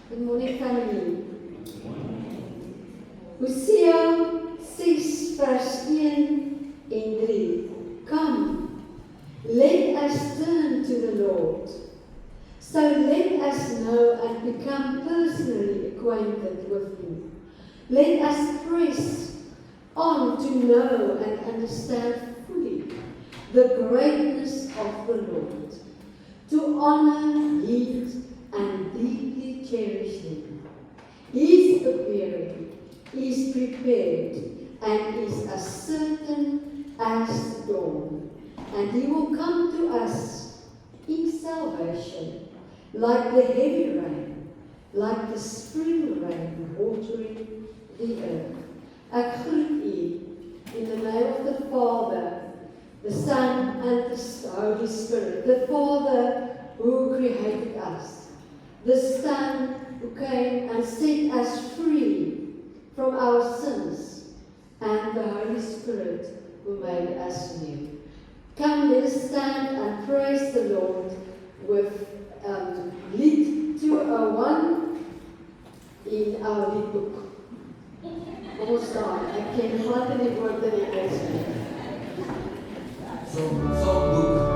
Good morning, family. Hosea 6 vers 1 en 3. Come, let us turn to the Lord. So let us know and become personally acquainted with Him. Let us press on to know and understand fully the greatness of the Lord, to honor, heed, and deeply cherish Him. He is appearing, He is prepared, and is as certain as the dawn. And He will come to us in salvation, like the heavy rain, like the spring rain watering the earth. Ek groet u in the name of the Father, the Son, and the Holy Spirit. The Father who created us, the Son who came and set us free from our sins, and the Holy Spirit who made us new. Come, let us stand and praise the Lord with lied 201 in our liedboek. Kom ons staan, ek ken glad in die woord in die Engels. Songboek.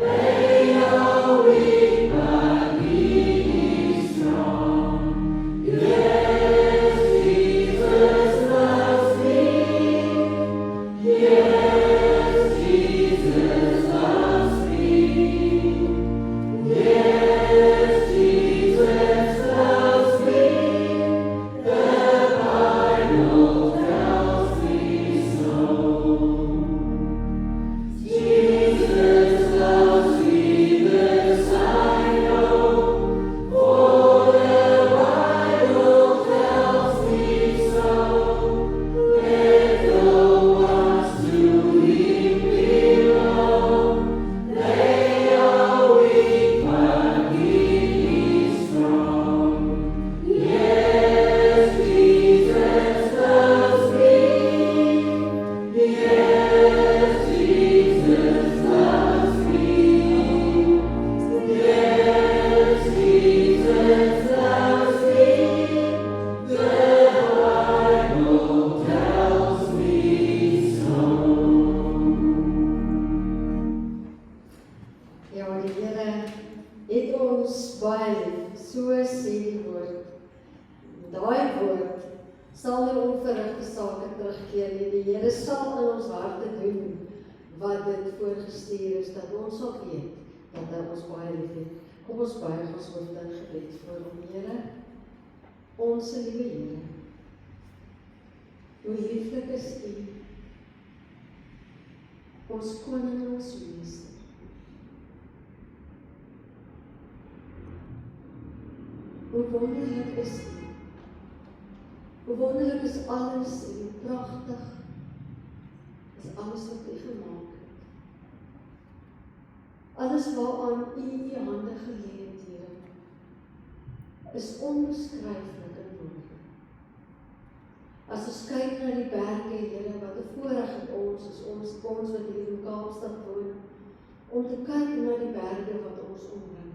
Hey! so sê die woord. Daai woord sal nie onverrigte sake terugkeer nie. Die Here sal in ons harte doen wat dit voorgestuur is, dat ons sal weet dat hy ons baie lief het. Kom ons buig ons hoofde in gebed voor hom. Here, ons liewe Here, hoe lieflik is U, ons koning en ons meester. Hoe wonderlik is U, hoe wonderlik is alles en hoe pragtig is alles wat U gemaak het. Alles waaraan U hande gelê het, Here, is onbeskryflik en wonderlik. As ons kyk na die berge, Here, wat 'n voorreg het ons wat hier in Kaapstad woon, om te kyk na die berge wat ons omring.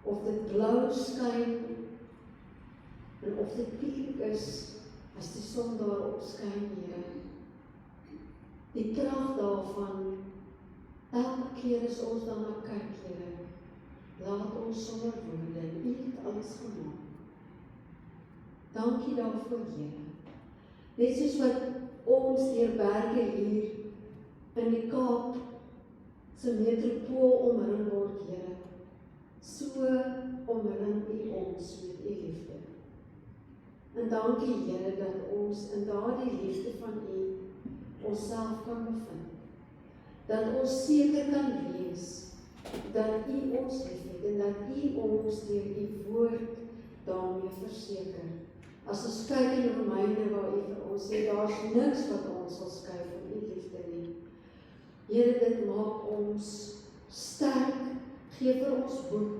Of dit blou skyn, en of dit pink is, as die son daarop skyn, Here. Die krag daarvan, elke keer as ons daarna kyk, Here, laat ons sonder woorde, U het alles gemaak. Dankie daarvoor, Here. Net soos wat ons deur berge hier in die Kaap se metropool omring word, Here, so omring U ons met U liefde. En dankie, Here, dat ons in daardie liefde van U onsself kan bevind. Dat ons seker kan wees dat U ons liefhet en dat U ons deur U woord daarmee verseker. As ons kyk in Romeine waar U vir ons sê, daar's niks wat ons sal skei van U liefde nie. Here, dit maak ons sterk, gee vir ons moed,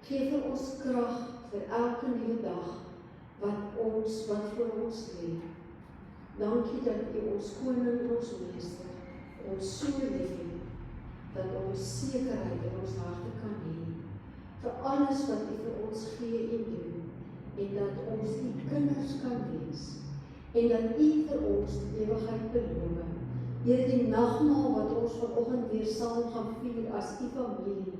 gee vir ons krag vir elke nuwe dag wat voor ons lê. Dankie dat U ons koning en ons meester ons so liefhet, dat ons sekerheid in ons harte kan hê vir alles wat U vir ons gee en doen, en dat ons U kinders kan wees, en dat U vir ons die ewigheid beloof. Here, die nagmaal wat ons vanoggend weer saam gaan vier as U familie,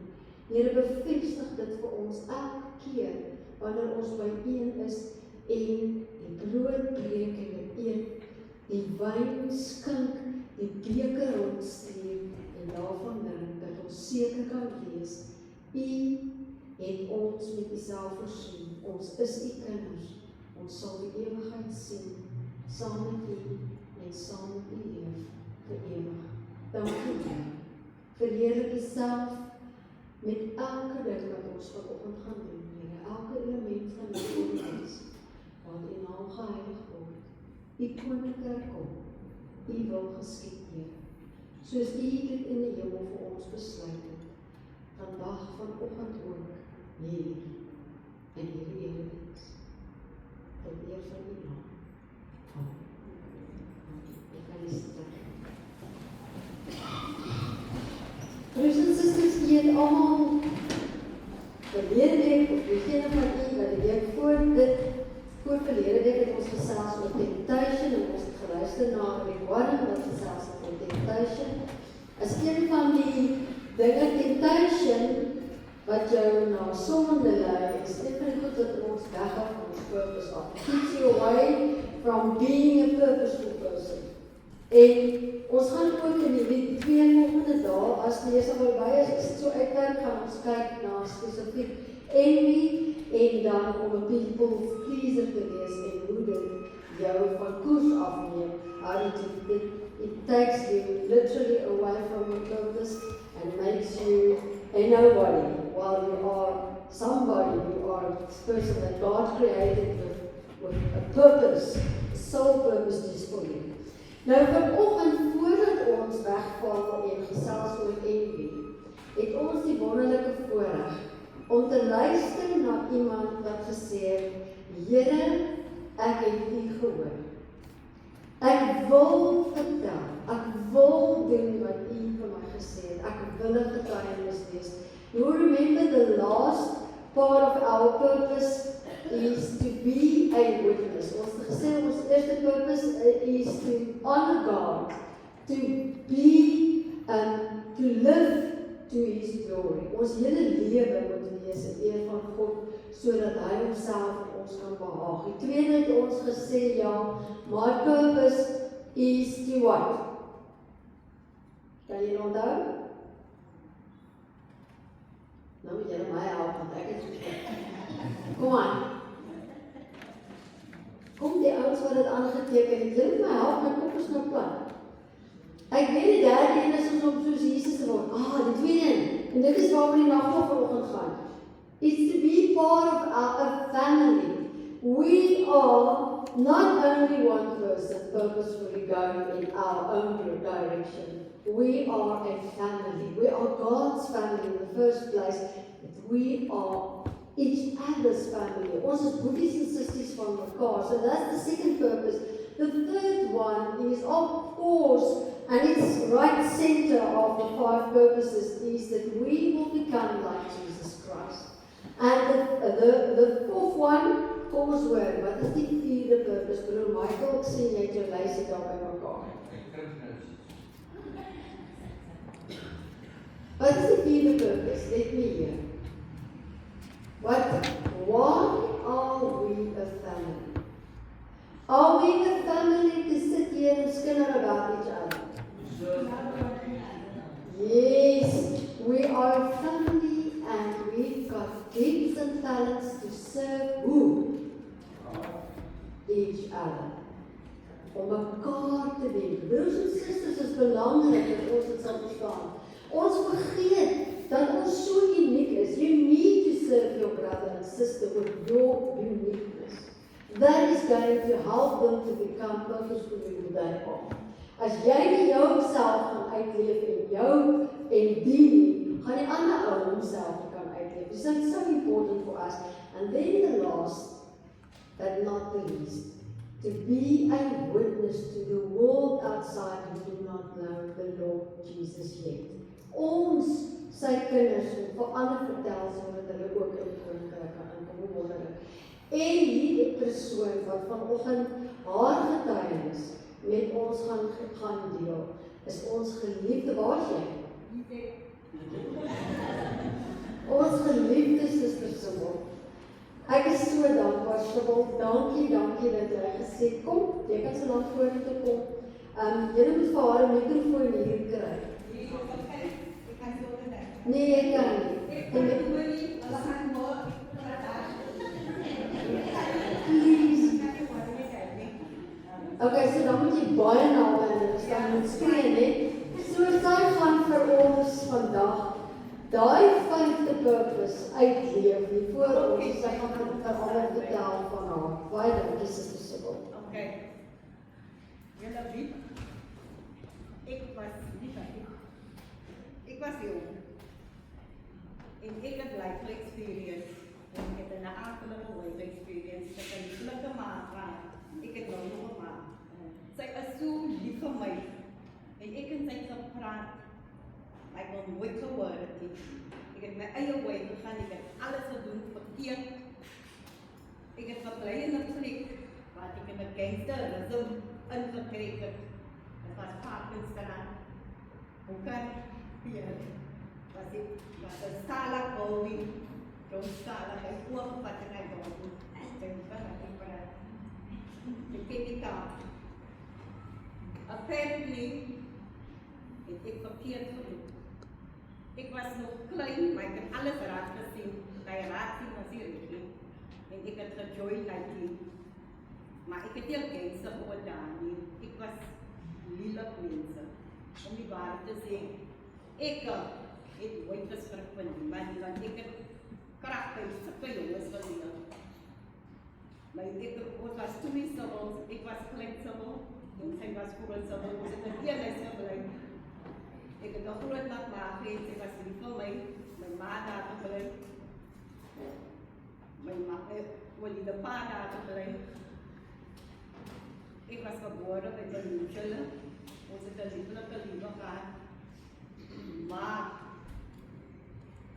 Here, bevestig dit vir ons elke keer wanneer ons byeen is en die brood breek en dit eet, die wyn skink, die beker rondstuur en daarvan drink, dat ons seker kan wees, U het ons met U self voorsien. Ons is U kinders. Ons sal die ewigheid sien, saam met U en saam met U leef vir ewig. Dankie, Here. Verheerlik U self met elke ding wat ons vanoggend gaan doen, Here. Elke element van die mens, wat U naam geheilig word. U koninkryk kom, U wil geskied, Here. Soos U dit in die hemel vir ons besluit het, vandag vanoggend ook hier in hierdie erediens. Tot eer van U naam. Amen. Ek kan nie sit. Broers en susters, U het almal verlede week of diegene van U wat die week voor verlede week het ons gesels oor temptation en ons het geluister na Rick Warren wat gesels oor temptation. As een van die dinge temptation wat jou na sonde lei, is dit vir goed dat ons weghou van ons purpose af. It keeps you away from being a purposeful person. En ons gaan ook in die 2 volgende dae, as die lees al by is, as dit so uitwerk, gaan ons kyk na spesifiek envy, en dan om 'n people pleaser te wees, en hoe dit jou van koers afneem, it takes you literally away from your purpose, and makes you a nobody, while you are somebody, you are this person that God created with a purpose, a sole purpose just for you. Nou vanoggend, voordat ons wegval en gesels oor envy, het ons die wonderlike voorreg om te luister na iemand wat gesê het, Here, ek het U gehoor. Ek wil vertel, ek wil doen wat U vir my gesê het, ek wil 'n getuienis wees. You remember the last part of our purpose is to be a witness. Ons het gesê, ons eerste purpose is to honor God, to be, to live to His glory. Ons hele lewe moet wees 'n eer van God, sodat Hy homself in ons kan behaag. Die tweede het ons gesê, ja, my purpose is to what? Kan jy onthou? Nou moet jy my help, want ek het so kom aan. Kom die ouens wat dit aangeteken het, jy moet my help, my kop is nou plat. Ek weet die derde een is om soos Jesus te word. Die tweede een, en dit is waar we die nacht vanoggend gaan. It's to be part of a family. We are not only one person purposefully going in our own direction. We are a family. We are God's family in the first place. But we are each other's family. Ons is boeties en sisters van mekaar. So that's the second purpose. The third one is, of course, and it's right center of the 5 purposes, is that we will become like Jesus Christ. And the fourth one, kom ons hoor, wat is die vierde purpose? Broer Michael, ek sien jy het jou lysie daar by mekaar. Wat is die vierde purpose? Let me hear. Why are we a family? Are we a family to sit here and skinder about each other? Yes, we are a family and we've got gifts and talents to serve who? Each other. Om mekaar te dien. Broers en susters, is belangrik dat ons dit sal verstaan. Ons vergeet dat ons so uniek is. You need to serve your brother and sister with your uniqueness. That is going to help them to become purposefully who they are. As jy nie jouself gaan uitleef en jou en dien, gaan die ander ou homself kan uitleef. So it's so important for us. And then the last, but not the least, to be a witness to the world outside who do not know the Lord Jesus yet. Ons, sy kinders, vir ander vertel, sodat hulle ook in die koninkryk kan inkom wonder. En hierdie persoon wat vanoggend haar getuienis met ons gaan deel, is ons geliefde, waar is jy? Ons geliefde suster Sibyl. Ek is so dankbaar, Sibyl, dankie dat jy gesê, kom, jy kan so lank vorentoe kom. Julle moet vir haar 'n mikrofoon hier kry. Nee, jy kan nie. Please. Okay, so dan moet jy baie naby en dan moet skree, nee. So sy gaan vir ons vandag daai 5de purpose uitleef hier voor ons. Sy gaan vir almal vertel van haar. Baie dankie, Suster Sibyl. Okay. Julle weet, ek was jong. En ek het life experience. En ek het 'n aardige life experience. Ek het 'n gelukkige ma. Ek het nou nog 'n ma. Sy is so lief vir my. En ek en sy het gepraat. Ek wil nooit gehoor het nie. Ek het my eie way gegaan. Ek het alles gedoen verkeerd. Ek het gebly in 'n plek waar ek in 'n gangsterisme ingekry het. Dit was Parkinsonstraat. Hoe kan hier? Was 'n skala building. Zo'n skala by oorgevat en hy daar. Ek dink dat ek praat. Ek kyk dit aan. Apparently, ek verkeerd gedoen. Ek was nog klein, maar ek het alles raak gesien. Die raak sien was hier nie. En ek het gejoin lately. Maar ek het heel gangster geword daar nie. Ek was lief mense. Om die waarheid te sê, ek het ooit geskrik van niemand, want ek het kragtig sulke jongens geleer. Maar ek was toe nie Sibyl, ek was klein Sibyl, en sy was groot Sibyl, ons het 'n eenheid gebly. Ek het 'n groot nat ma gehad, sy was lief vir my ma daar gebly. My ma, die pa daar gebly. Ek was gebore by Benutjelle, ons het 'n lieflike liefde gehad. Maar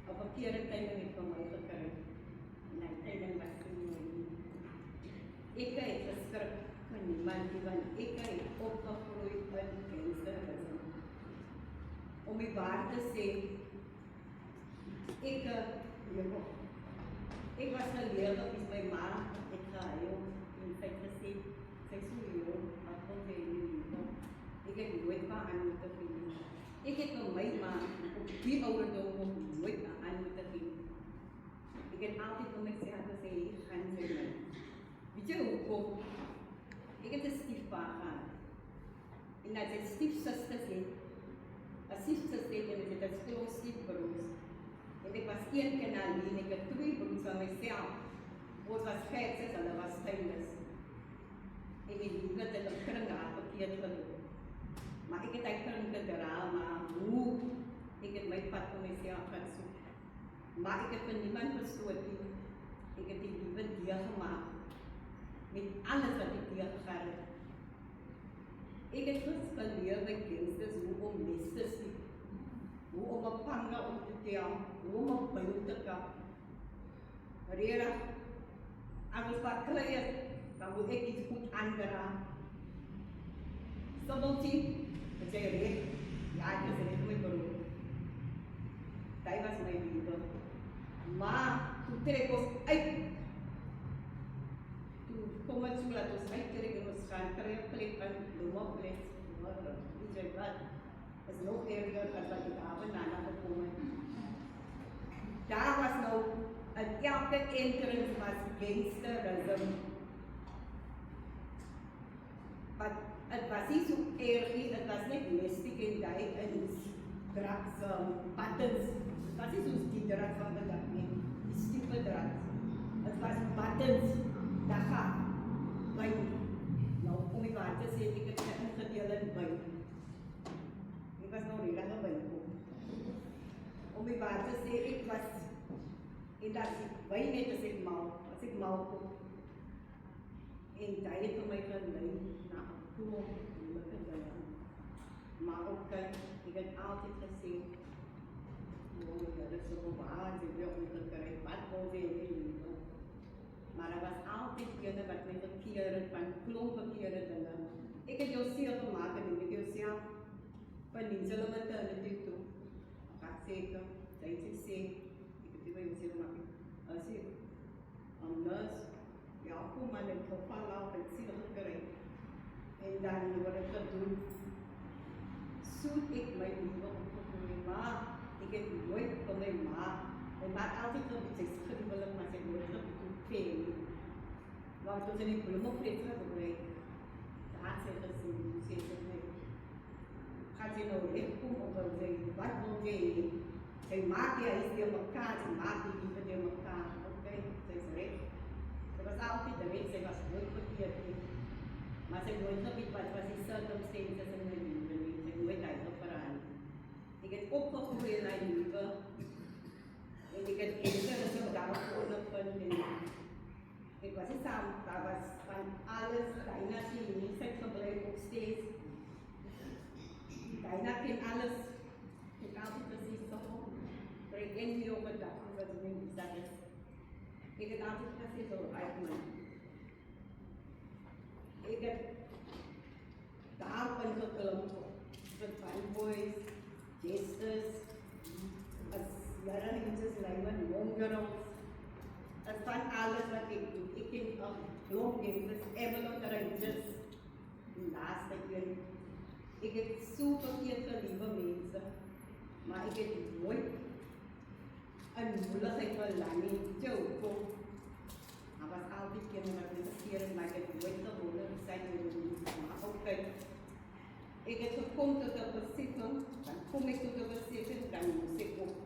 op 'n verkeerde tyd het ek vir my gekry. En hy tyd was nie. Ek het geskrik van niemand nie, want ek het opgegroei in gangsterisme. Om die waar te sê, Ik was geleerd op iets bij ma, ik ga heel in feite gezien, seksueel, wat kon je niet doen. Ik heb nooit maar aan moeten vinden. Ik heb nog mijn ma op die ouderdom nog nooit aan moeten vinden. Ik heb altijd voor mezelf gezegd, ik ga niet zijn. Weet je hoe? Ik heb een stiefpa gehad. En dat is stiefzuster zit. Als stiefzuster zit en het is gewoon stiefbroers. En ik was één keer alleen, ik had 2 broers van mezelf. Ons was 5, 6 en dat was tijdens. En ik liep het in de kring aan verkeerd gelopen. Maar ik heb dat kring gedraaid, maar hoe? Ik heb mijn pad voor mezelf gaan zoeken. Maar ik heb van niemand gestoten. Ik heb die lieve dier gemaakt. Met alles wat ik hier gegaan heb. Ik heb geleerd bij kinderen hoe om les te zien. Hoe om een panga op te tellen, hoe om een beeld te kappen. Rera, als ik wat krijg, dan moet ik iets goed aangeraden. Sabeltje, dan zeg je recht. Ja, ik zeg het mijn beroep. Dat was mijn liefde. Maar toen trek ik ons uit. Toen kom ik zo laat ons uittrekken, ons gaan krijgen plek aan de mopplek. Hoe zeg wat? Dat is nog erger dan wat ik daarna gekomen. Daar was nou, elke entrance was gangsterism. Maar het was niet zo erg, het was niet mystic en die en drugs, buttons. Het was niet zoals die drugs van de dag, nee, die stiepe drugs. Het was buttons, dat gaat. Nou, om ik waar te zeggen, ik heb het gedeeld bij. Ik was nog niet langer bij gekomen. Om ik waar te zeggen, ik was in dat wij net als ik mal kom. En dat heeft voor mij geleid naar een gelukkige dag. Maar ook, ik heb altijd gezien, dat is zo waar, ik wil onderkrijgen, wat wil je in je leven? Maar er was altijd dingen wat mij verkeerd, van klomp verkeerde dingen. Ik heb jou zeer te maken met jezelf. Van die zullen we maternity toe. Gaat zeker, dat is zeker. Ik heb die bij jezelf maken. Als je een nurse, ja, kom maar in geval af en zeer gekregen. En dan wat ik ga doen, zoek ik mijn leven op voor mijn ma. Ik heb nooit van mijn ma. Mijn ma altijd een beetje schribbelig, maar ze heeft nooit een beetje veel. Want toen ik bloemen op dit gebruik, daar had ze gezien, ze zei nee. Gaat je nou echt komen op een zeggen, wat wil je? Ze maakt je iets door elkaar, ze maakt je liever door elkaar. Oké, ze is recht. Ze was altijd de recht, ze was nooit verkeerd. Maar ze heeft nooit gebied wat was die circumstances in mijn leven. Ze heeft nooit uitgeveranderd. Ik heb opgegroeid in mijn leven. En ik heb enkele zo daarop gevonden. Ik was niet samen, daar was van alles, bijna geen seksverblijf nog steeds. Bijna geen alles. Ik had het precies zo. Maar ik denk niet over dat, wat ik niet gezegd heb. Ik heb altijd precies zo uitgemaakt. Ik heb daar van geklompt. Van fanboys, jesters, als jarenliedjes, lijmen, jongerons. Het van alles wat ik doe. Ik ken blomgangers, Avalon Rangers. Die laatste keer. Ik heb super veel lieve mensen. Maar ik heb nooit een moeilijkheid verlangen. Joke. Hij was altijd kinderen met een keren, maar ik heb nooit gewonnen. Zijn jullie maar ook ik heb gekomen tot de bezichting, dan kom ik tot de bezichting, dan moest ik ook.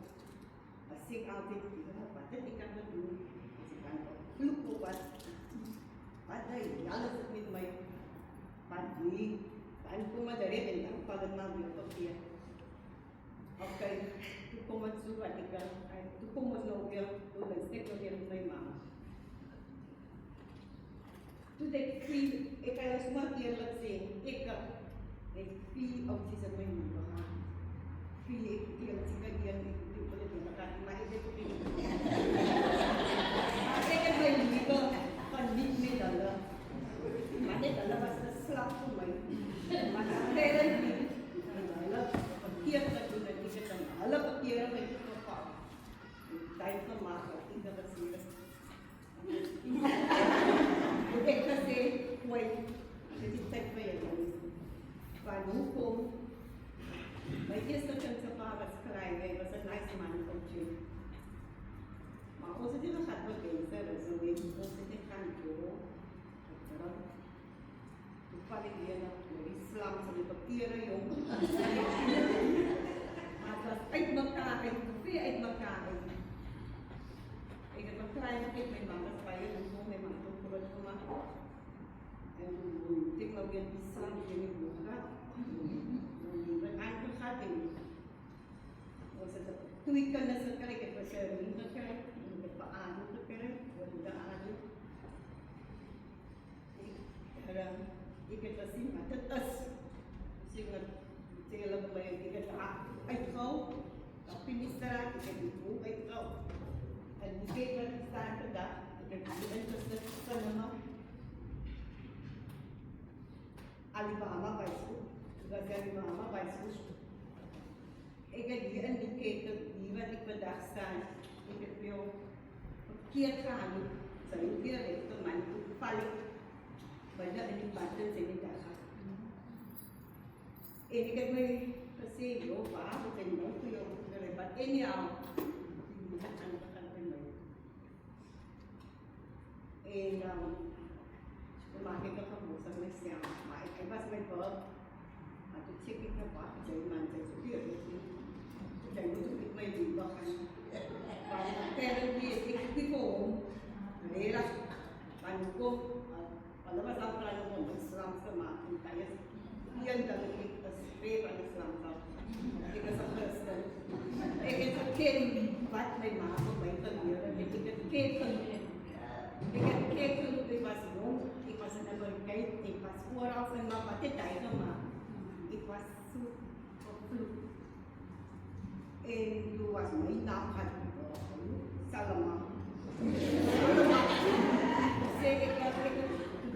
Als ik altijd wat heb ik aan het doen? Als ik aan het vloeken was, wat deed je alles met mij? Wat die, dan kom ik erin en dan valt het maar weer verkeerd. Oké, toen kom ik zo wat ik toen kom ik nog weer, toen ben ik nog weer met mijn mama. Toen ik kan eens maar eerlijk zeggen, ik heb 4 opties in mijn leven gehad. 4 opties in mijn leven gehad, maar ik heb het niet. Maar ik heb mijn leven van niet meer dan dat. Maar dit was de slag voor mij. Maar dat kreeg ik niet. En alle verkeerd te doen en ik heb dan alle verkeerde geval. teknologi Islam ini buka, berangkat hati. Tweet kan sekarang kita sharing sekarang, kita anu sekarang, kita anu. Sekarang kita simpan tetes, simpan segala bayar kita ay kau, tapi misra kita dibu ay kau. Dan kita kita ada, kita terus sama. Alibaba Baisu, juga Alibaba Baisu. Ega dia indicator dia di pedastan, ega pio kia kanu, saya kira itu mantu paling banyak di badan sini dah. Ini kan kasi yo pa, bukan yo tu yo lebat ini am, akan penuh. Memakai ke kamu sama siapa, mai pas mai per, atau cek kita apa, jadi mana jadi dia jadi itu mai di bahkan, bahkan terus dia ikut pun, rela, panuko, kalau pasal panuko Islam sama, kaya yang dalam kita seperti Islam sama, kita seperti kita ken buat mai mahu mai terbiar, kita ken pas bom, pas na berkait, pas orang sama pati tayo sama, pas su, luas may nakat, salama. Sige kasi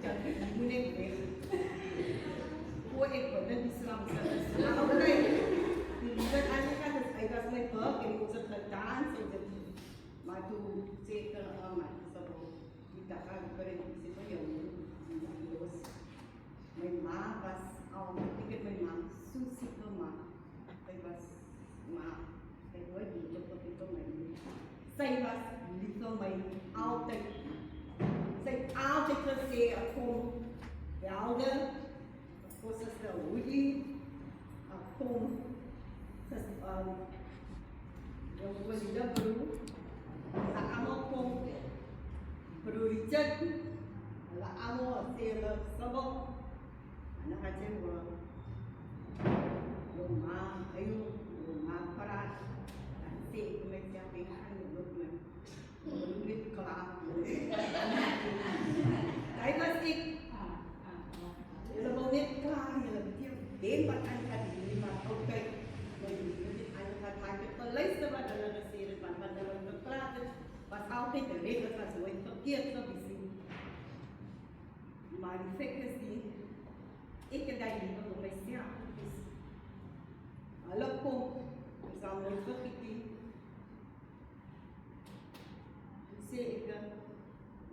jadi bunek deh, buat pada Islam sana. Aku boleh, bukan hanya kan, saya rasa mereka ini usah kerjaan, saya matu cek amat sebab kita kan berisi tu yang terus memang pas awak tiket memang susi kemah, pas mah kedua di jeput itu memang saya pas itu memang out saya out kerja aku berada proses teruji aku yang berbeda baru tak aku berujian la amo sila sabok anak kecil rumah ayu rumah perat si mereka pihak rumah rumit kelak saya pasti lebih net kelak lebih dia debat angkat lima oke lebih angkat market terlalu sebab dalam kesir pada dalam kelak pas auto terlihat sesuai terkiat terbisi manifestasi ikadai itu Malaysia alakum bersama seperti sehingga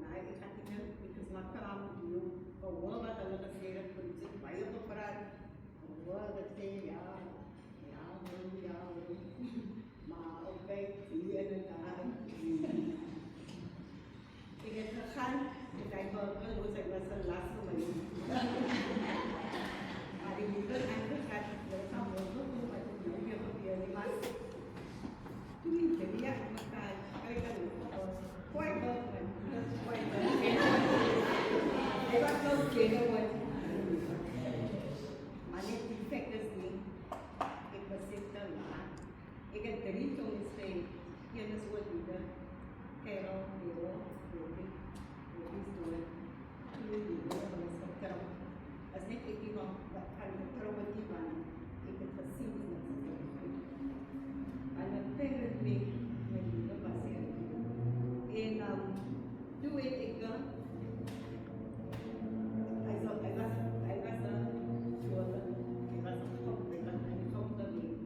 naik hatinya itu semakin dulu bahwa dalam kesehatan prinsip baik peran bahwa kesehatan ya ma oke dia dan ingin tekan kita berkeluh saya selas lagi hari itu angkat bersama itu macam dia mas ini jadi ya maka kita quay berkan lewat kau lewat mana defect ni kita sistem lah ikan dari tulis yang sesuatu juga kalau Robi Stuart, ini adalah sekarang. Asal kita akan terobatiban, kita tersimpan. Anak terus ni, kita pasir. Do it again. I was sure. I was confident and comfortable.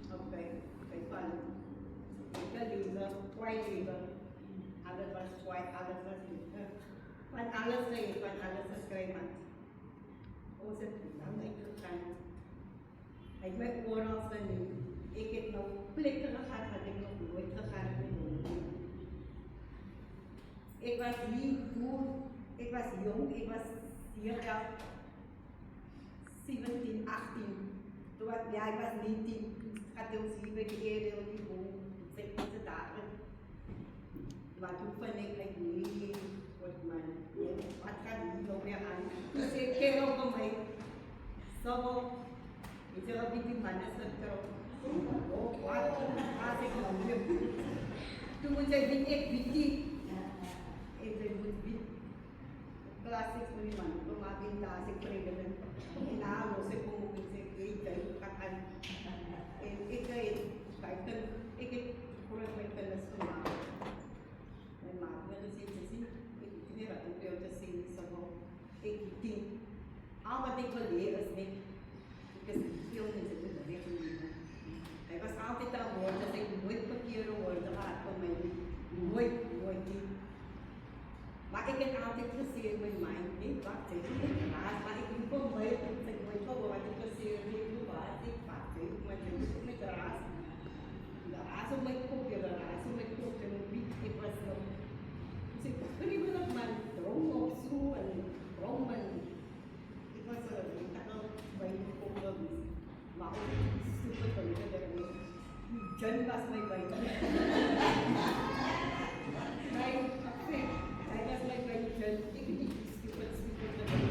Okay, fine. Kita lihat, why lihat? Ada pas white, ada pas hitam. Pan alas lagi, pan alas subscriber. Oh, sedang itu kan. Ay may oras na ni. Ikit na play ka lahat natin ng buhay ka kanan ng buhay. Ik was goed, ik was jong, ik was circa 17, 18. Toen was ik was 19, had ik ook 7 keer op die boom, 6 dagen. Maar toen vond ik like nee, wat man, wat gaat die nog meer aan? So, itu lebih di mana sekarang? Oh, asik banget. Tu macam biti, itu biti klasik sebenarnya mana? Pemain klasik perjalanan. Ina lo se pemukul se itu kakan. Kaitan, kurang kaitan semua. Memang ada sih, ini ratu dia ada sih semua. Ting, apa yang kau lihat ni? Because feel ni sebab dia tu. Ay pas out kita word kasi word pagkiro word at pamay word di. Maikin out it kasi with mind ni bakit? Maikin po may word po word kasi ni bakit? Bakit? May teras. Aso may kopya aso may kopya ng big pas no. Kasi kani mo naman wrong of so and wrong man. Iba sa takal by kopya mau super kalau dari jangan pas naik baik naik saya pas naik baik jangan ikut super dari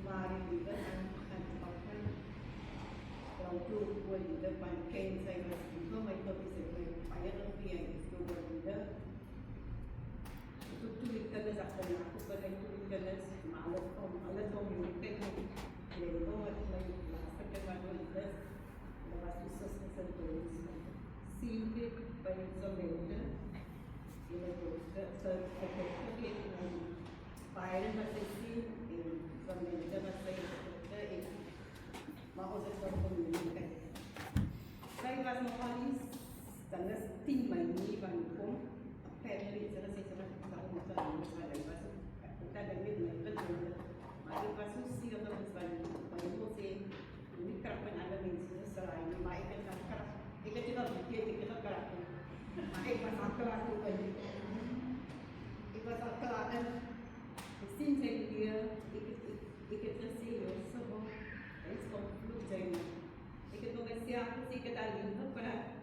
mari juga kan pakai kalau tu buat di depan kain saya masih itu mai tu bisa payah lebih yang itu buat juga itu kita dah zakon aku pada itu kita malas om ini teknik dari bawah lagi Lepas usus tersentuh, simple pensammente, ia terkait dengan payah masih pensammente masih terkait mahu sesuatu pemilikan. Saya pas mahu tanda tim ini bangun, family saya tahu macam mana pas kita dengan mereka, mari pas usia atau misalnya bangun sih. Ini kerap ada mensi selain maikan kerap, kita tidak bikin kita kerap, makai pasal kerap tu kan, pasal kerap kan, sinten dia, ikat tersiyo semua, es konflik jadi, ikat tu kan siapa sih kita lihat pada,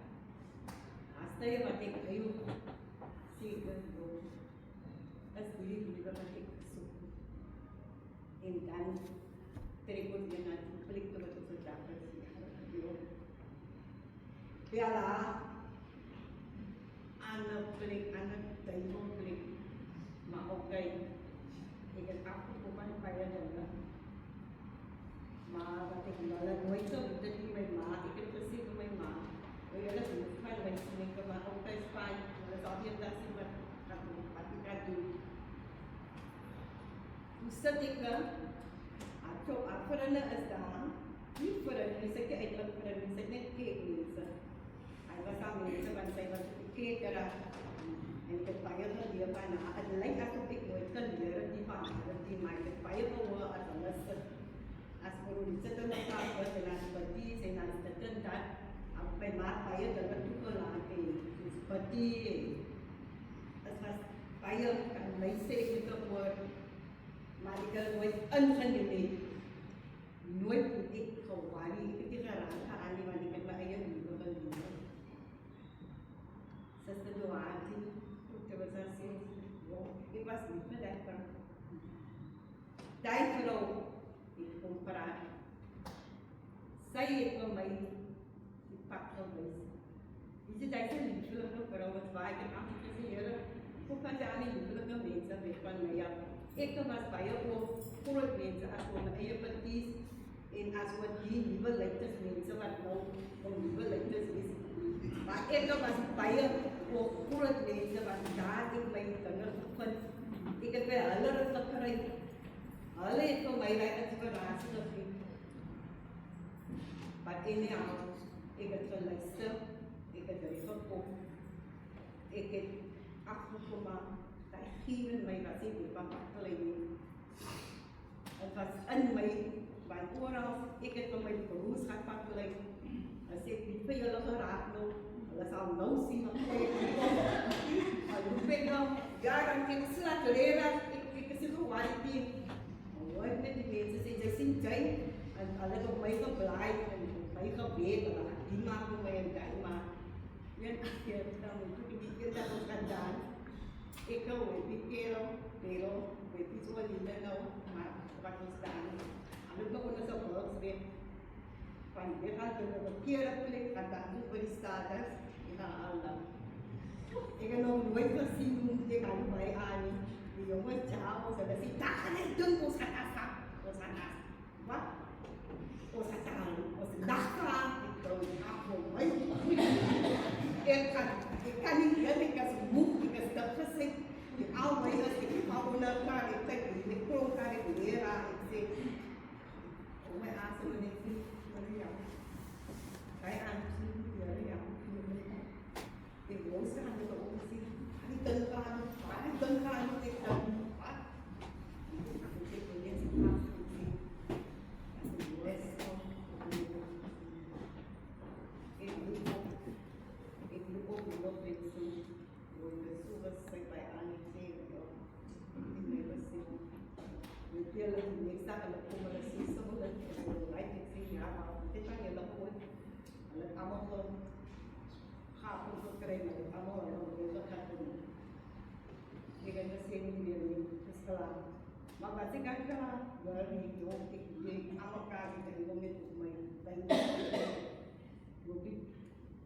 asta ya mati kayu, sih kan tu, asli juga mati suku, intan. Terikut dengan pelik tu betul sudah biarlah anak pelik anak tayung pelik mau kay ikan aku bukan kaya juga ma batik malah moi tu jadi memang ikan bersih memang ia dah bukan lagi sini ke mau kay spai kalau sahaja dah simpan aku pati kadu setika atau apa nak asal, ni pernah ni saya ke ada pernah ni saya nak kek ni saya. Ayah sama ni saya bantai bantai kek kerana ini terpayah tu dia pana. Ada lain aku kek buat kan dia di mana di mana terpayah tu wah ada lesser. Asal ni saya tu nak apa dengan seperti saya nak terkenal apa mak payah dalam tu kalau apa seperti asal payah kan lain saya kita buat Malika buat unsendiri. Nuai putih kawali ketika rasa ani Malika bayar juga kan. Sesuatu hati untuk besar sih. Ipas itu datang. Dai kalau dikompara. Saya itu mai dipakai beis. Jadi dai saya itu kalau perawat baik kan aku sih ya. Bukan jadi itu kalau meja depan maya. एक तो बस पाया वो पूरा बेंच आसमान में ये पत्तीस इन आसमान की निबल लेक्चर्स में सब आता वो निबल लेक्चर्स में बाकी एक तो बस पाया वो पूरा बेंच बस डाल एक मई तंगर फन एक पे अलग तक करे अलग एक तो मई लाइट अच्छी पर रास्ते तक भी बाकी ने आओ एक तो लेक्चर एक तो रिपोर्ट एक aku cuma khi mày và xin được bằng cái này và anh mày bạn của nó cái tụi mình cũng sát phát lên sẽ bị bây giờ nó hơi rạp luôn là sao nấu xin nó quay ở lúc bên đó gà đang cái sữa từ đây ra cái sữa hoài tiền ôi nên thì mình sẽ xin cháy ở đây tụi mấy không lại mấy không biết là đi mà tụi mình cái mà nên kia tao mình cứ đi kia tao không cần đàn ikaw pikiro pero visual din daw Pakistan Ano ba ko na sa works din? Pandihan ko na kira plek kata ko baristadas inaalam. Ikanong way ko sinong ikan bay ani. Yung way chao sa dasi takan dun ko sa tasak o sa nas. Ba? O sa takan o sa daka ito ako ay. Ikan yan ikas book ikas dapasik. Away as ipauna ka itek ikrong ka ira itik. O may aso na itik. Cái ăn xin nhớ là thì muốn sẽ ăn được một xin đi tân ca phải tân ca nó cái tân phải cái cái này sẽ làm cái gì let's go cái grupo của nó về su rồi về su và sẽ phải ăn cái gì đó thì này là gì người kia là những sao là không là gì sao là lại cái gì nhà nào cái cái là không Amo ko hapon ko kaya amo ano dito kapon. Hindi na same year sa magasigan ka gari yung tikdik amo ka kita gumit may tayo. Gubit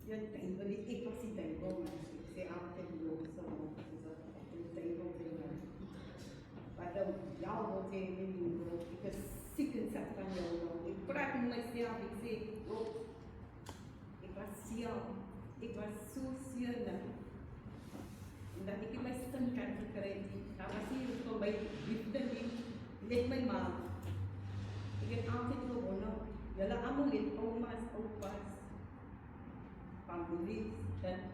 yan tayo balik ito si tayo si ate mo sa tayo ko pada yaw mo tayo ni because sikin sa kanyo iprat mo siya bigsi Iba sucia na. Dati kita may stangkan sa kareti. Kasi ito may biftan din. Let may ma. Ikan outfit ko ano. Yala amulit o mas o pas. Pambulis. Dan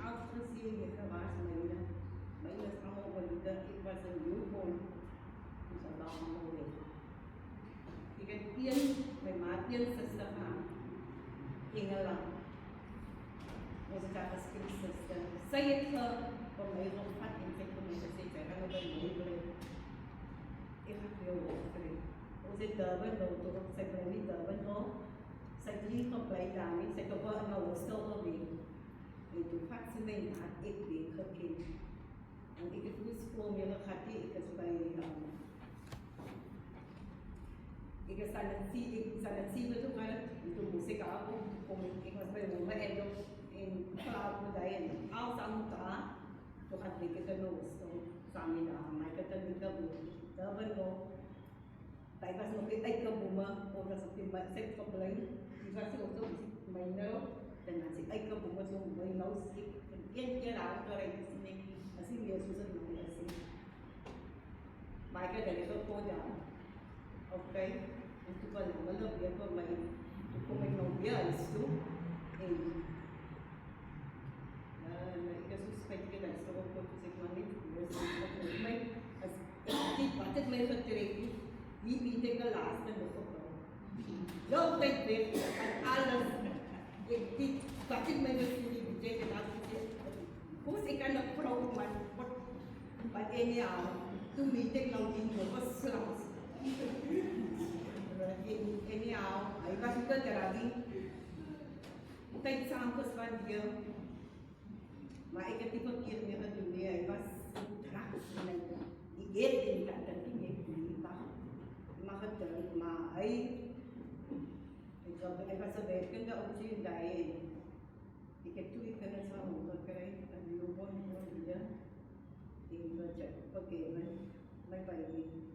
outfit siya yung kabas na yun. May nas amo walida. Iba sa newborn. Sa baka amulit. Ikan iyan may matiyan sa sahang. Ingat lang. Masa cakap skill system. Saya ke pemain empat infek pemain saya cakap ada boleh. Ikat dia boleh. Usia dapat untuk saya beri dapat saya beli apply kami saya coba nak wastel lebih. Itu vaksin nak ikut kerkin. Ang ikut sekolah yang hati ikut sebagai Ikan sanatsi betul kan itu musik aku komik mas bay mo maendo in cloud mo dayan aw samta to at kita no so sami na may katalita mo daban mo tay pas mo ay ka buma o sa timba set ko blay iba si oto may no dan si ay ka buma so may no si yan ako to rin si asi yesus sa mga asi may ka ganito po dyan okay itu kalau malam dia pun main novia itu mereka suspek kita sebab kau sekolah ni main di batet main terjadi di meeting ke last dan betul jauh tak alas di batet main sini jadi last kau sekarang program but anyhow tu meeting langsung bos langsung anyhow, I was good at take samples one year. My ekatipa kir niya ka dunia, I was tracks na i-get in katan tingin kulipa. Makatan, I was a bed, kanda uchi yung dahil. Ikatuloy ka na sa mga karay, at lubon mo nila. I-budget, okay, may paiwi.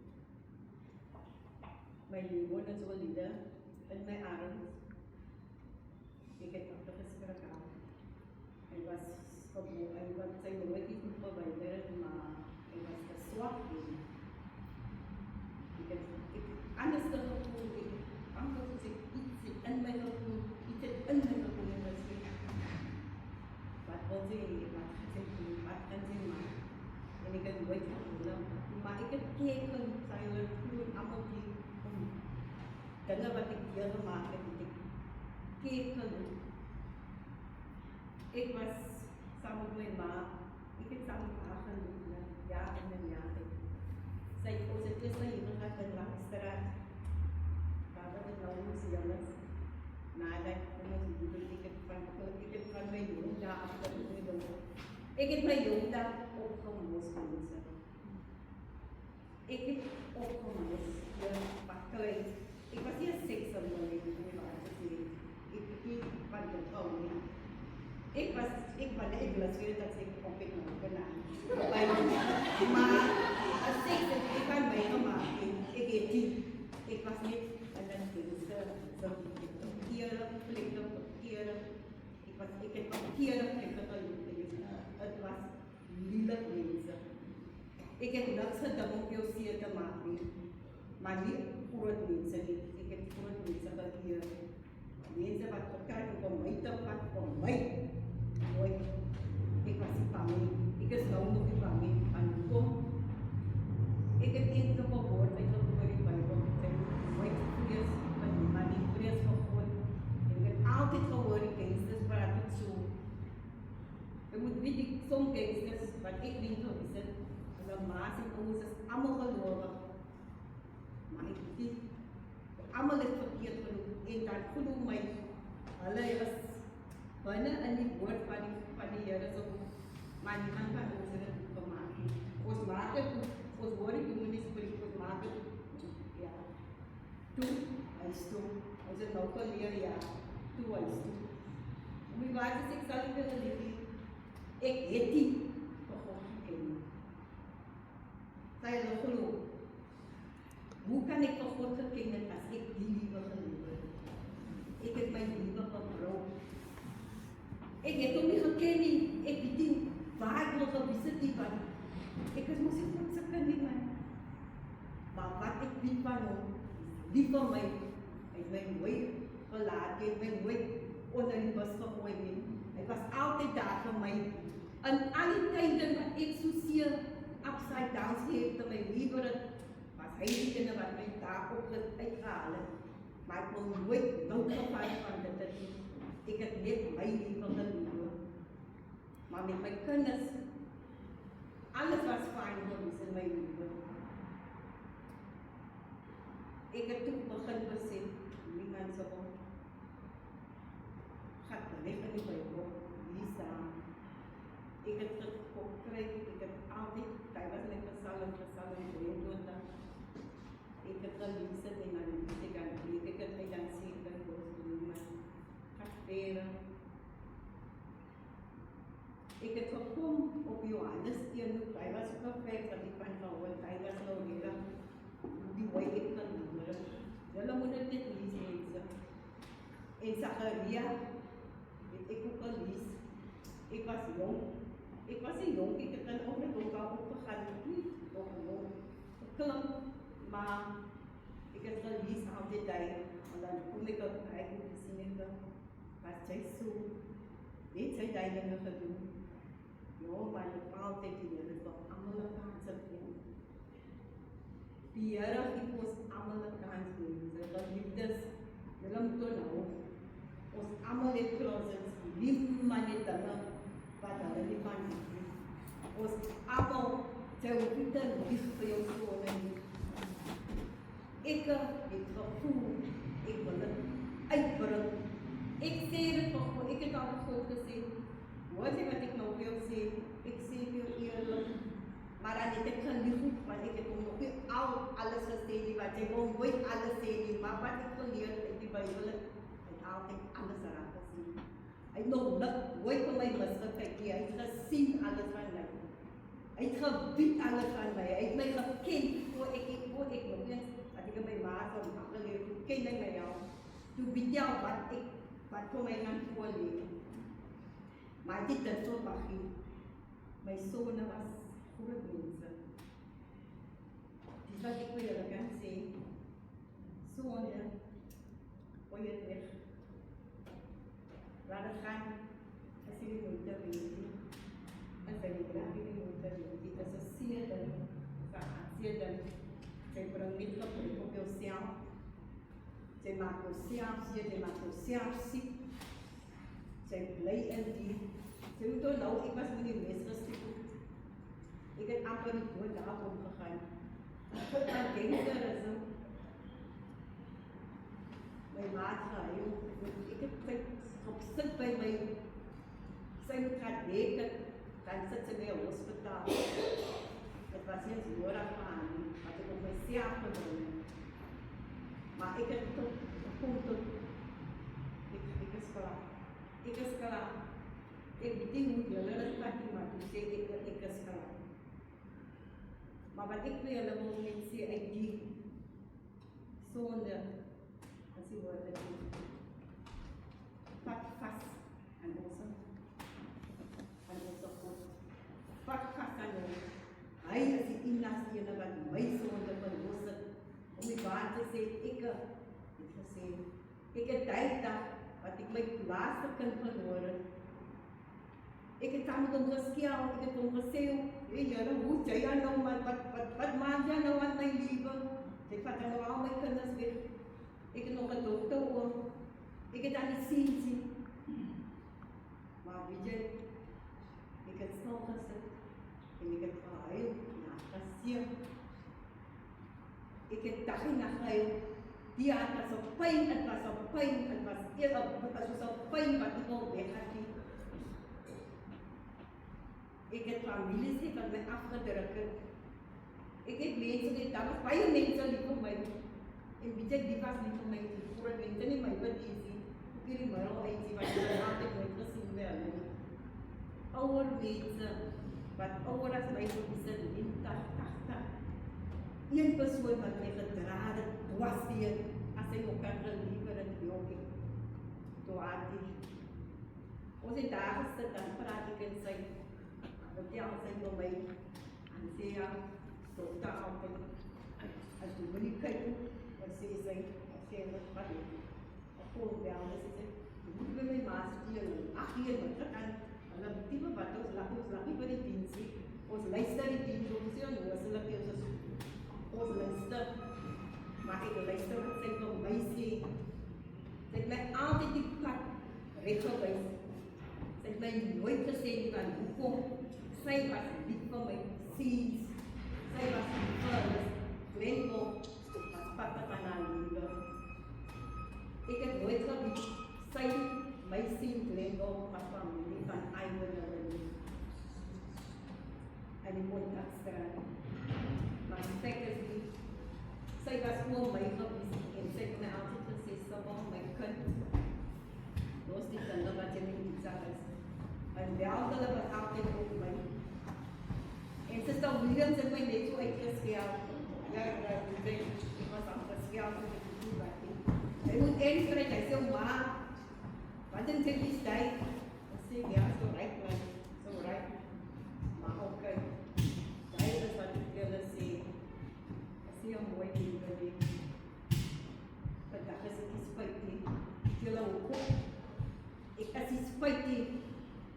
May libon na sa walida at may aral. Ikat ako sa karakao. I was sa iyo, may ikot pa ba? Meron I was the swap in. Ikat, anas na ako po, ang kasi itsit, an may ako, itsit, an may ako na kasi. But kasi, ini kan buat aku lah. Maikat kek kan saya pun amat di. Tengah batik dia tu makan di kek kan. Ek mas sama dengan mak, ikat sama akan dia, ya dan ya. Saya pun saya itu nak terang istirahat. Kalau kita lalu siamas, nada kita mesti ikat pan bayu, dah apa tu ni dulu. Ikat bayu dah okam mus kunsa. Ikat okam mus yang gekry. Ek was nie 'n sekssymbool nie, om die waarheid te sê. Ek van die vrou nie. Ik was weer dat ik op ik nog gedaan. Maar als ik kan meegemaakt, ik eet die. Ik was niet en dan zo verkeerde plekken, verkeerde. Ik heb verkeerde plekken gelopen. Het was lelijk mensen. Ik heb niks gedaan om jou zeer te maken, maar niet groot mensen niet. Ik heb groot mensen verkeerd. Mensen wat gekrijgen van mij te pakken, van mij. Nooit. Ik was niet bang. Ik is nou nog niet bang. En kom. Ik heb eens nog gehoord, ik heb over die Bijbel gezegd. Nooit vrees, maar niet vrees voor God. Ik heb altijd gehoord, die gangsters praten zo. Je moet weten, sommige gangsters, wat ik niet zo is, en de maas en ons is allemaal geloven. Maar ik weet, allemaal is verkeerd genoeg. En dat geloof mij. Hulle is binnen in die woord van die Here so, maar niemand kan ons dit gemaak nie. Ons maak dit, ons hoor die communies spreek, ons maak dit, ja, toe, huis toe. Ons het nou geleer, ja, toe, huis toe. Om die waarheid is, ek sal nie vir hulle ek het die vir God geken. Sy hulle geloof. Hoe kan ek vir God geken het as ek die liefde geloof het? Ek het my liefde gebroken. Ik heb hem niet gekend, ik weet niet waar ik wil gewissen die van. Ik is moest niet goed kunnen niet man. Maar wat ik weet van hem, die van mij, hij is mij nooit verlaten, hij is mij nooit onder die bus gegooid. Hij was altijd daar voor mij. En alle tijden wat ik zozeer upside down heeft in mijn leven, was hij diegene wat mij daar op het uithalen. Maar ik wil nooit noodgevallen van dit. Ik heb net my leven gelewe. Maar met my kinders, alles was fijn geweest in my leven. Ik heb toen begin besef, die mensen van, gaat weg in die Bijbel, die staan. Ik heb het gekregen, ik heb altijd, hij was net gesalm 23. Ik heb gelezen en dan ik aan het lezen, ik heb mij dan zeker gehoord. Veren. Ik heb gekomen op Johannes 1, hij was ook een feit dat ik van gehoord, hij was nou weer die way ik kan leren. Jullie moeten dit lezen. In Zacharia heb ik ook gelezen. Ik was jong. Ik was niet jong, ik heb dan ook met elkaar opgegaan. Niet nog jong. Klink, maar ik heb gelezen al die tijd. En dan kom ik op eigen gezien in de was sy so, het sy die dinge gedoen. Ja, maar die altyd die Here is wat almal 'n kans gee. Die Here gee ons almal 'n kans gee. Sy geliefdes, julle moet onthou, ons almal het closets, niemand het dinge wat hulle nie van het. Ons almal, sy hoef nie te lief vir jou sone nie. Ek het gevoel, ek wil het uitbring. Ik zeg het voor God, ik heb het al goed gezien. Hoor je wat ik nou wil zeggen? Ik zeg heel eerlijk. Maar dan heb ik geliefd, want ik heb nog niet alles gezien. Want ik wil nooit alles zien. Maar wat ik geleerd in die Bijbel, ik heb altijd alles eraan gezien. Hij heeft nog nooit van mij misgekeken. Hij heeft gezien alles van mij. Hij heeft gebied alles van mij. Hij heeft mij gekend voor ik nog eens. Als ik in mijn maat heb geleerd, toen ken ik mij al. Toen weet jou wat voor mij gaan voorleven. Maar dit is zo mag je. Mijn zoon was goede mensen. Dus wat ik wil gaan zeggen. Zoon, gooi je het weg. Laat het gaan. Als je die moeite weet. Als je die graag die moeite weet. Dat is zeer dan. Zeer dan. Zij brengt niet op jezelf. Zij maakt jezelf zeer, zij maakt jezelf ziek. Zij blij in die. Zij moet toch nou, ik was met die misgestikt. Ik heb amper niet door daar omgegaan. Maar gangster is hem. Mijn maat gehuild. Ik heb op zit bij mij. Zij moet gaan werken. Dan zit ze bij een hospitaal. Het was niet zo aan, wat ik op mezelf gedaan heb. maar ik heb tot punto ik is klaar. Ik is klaar. Ik bedoel hoe jullie het kan doen, maar toen zei ik is klaar. Maar wat ik wil op het moment zie, ik die zonde, als je woorden doen, pak vast aan onze God. Pak vast aan ons. Hij is die inlaas die wat mij zonde verlossen. Om die waar te zeggen, ik heb tijd dat wat ik mijn laatste kind verloren. Ik heb samen met hem geskeeld, ik heb hem gezegd, weet je, hoe zei jij nou, wat maak jij nou aan mijn leven? Ik had dan al mijn kinderen weg. Ik heb nog een dochter oom. Ik heb dat niet zien. Maar weet je, ik heb snel gezet en ik heb gehuild, ja, gezien. Ik heb dag en nacht gehuild. Die had was op pijn, het was op pijn, het was op pijn wat ik al weg had. Ik heb families die van mij afgedrukt. Ik heb mensen die daar was, bij mensen die voor mij. En weet je, die was niet voor mij, voor mensen die mij wat easy. Ik heb maar al iets wat ik altijd nooit gezien wel. Oude mensen, wat ouder als mij zo is het in 80. Een persoon wat mij gedragen was die, als hij ook kan geleveren, die ook ik. Doatie. Als ik daar zit, dan praat ik en zeg, dat ja, als ik bij mij en zeg ja, zo daar altijd. Als je me niet kijkt, dan zeg je, wat ik. Ik hoor wel, dan zeg je, je moet bij mij maas hier, hier, wat dat aan. En dan die wat ons laat niet bij de dienst. Ons luister die dienst, ons is ons luister ons luister. Maar ik luister wat zij van mij zegt. Zij mij altijd die pad recht gewijs. Zij mij nooit gezegd van hoekom. Zij was lief van mij ziens. Zij was first. Glenville was papa van haar leven. Ik heb nooit gewicht. Zij mij zien Glenville was familie van Ivory. En ik kon dat stellen. Maar de feit is die, zij was gewoon mij geweest en zij kon altijd gezegd, ze wou mij kunnen. Dat is die kinderen wat je niet zag is. En welke was altijd ook mij. En ze stond Williams en mij net zo uitgeskeeld. Ja, ik was al geskeeld en ik doe wat ik. Hij moet eens krijgen, hij zei, maar, wat is dit die tijd? Ik zeg, ja, zo rijk man, zo rijk. Maar oké. Dat is wat ik wilde zeggen. Dat is heel mooi leven. Vandaag is het spijtig. Ik wil ook. Ik is spijtig.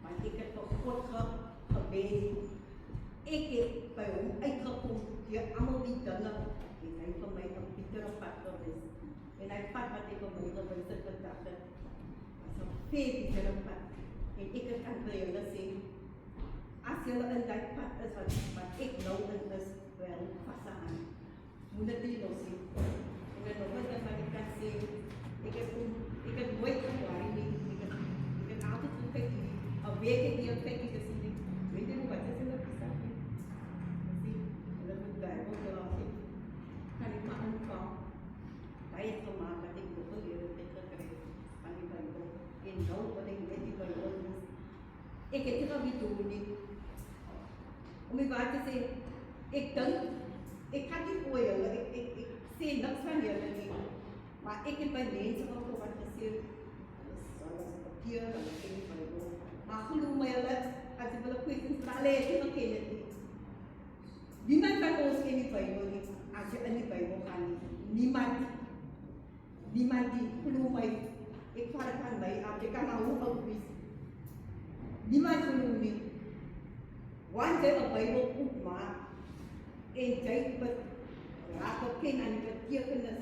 Maar ik heb voor God gebeden. Ik heb bij hem uitgekomen. Die allemaal die dingen. En hij van mij een bittere pad geweest. En hij pad wat ik van mij geweest heb gedacht. Dat is een veel bittere pad. En ik kan bij jullie zeggen. Als jullie in dat pad is wat ik nou in is, wel vast aan. Moet het niet los zien. En dan nog eens wat ik kan zeggen. Ik heb nooit gewaard. Ik heb altijd gekeken. Al weet ik niet, kijk ik eens niet. Weet je wat is in de pizza? Zie, dat moet Bijbel gelaten. Kan ik maar aankomen. Dat is gemaakt dat ik de geleerde heb gekregen van die Bijbel. En nou wat ik met die Bijbel is. Ik heb het al niet doen niet. Om je waar te zeggen, ik denk, ik ga niet voor jullie, ik zie niks van jullie niet. Maar ik heb bij mensen ook wat gezegd. Zoals papier, dat is geen Bijbel. Maar geloof me jullie, als ik wil een kwestie vragen, lees je nog geen niet. Niemand van ons kent die Bijbel niet. Als je in die Bijbel gaat niet. Niemand. Niemand die, geloof mij, ik vraag het van mij af, je kan maar hoe oud is. Niemand gelooft niet. Want jy 'n Bybel oopmaak en jy raak op ken aan die betekenis,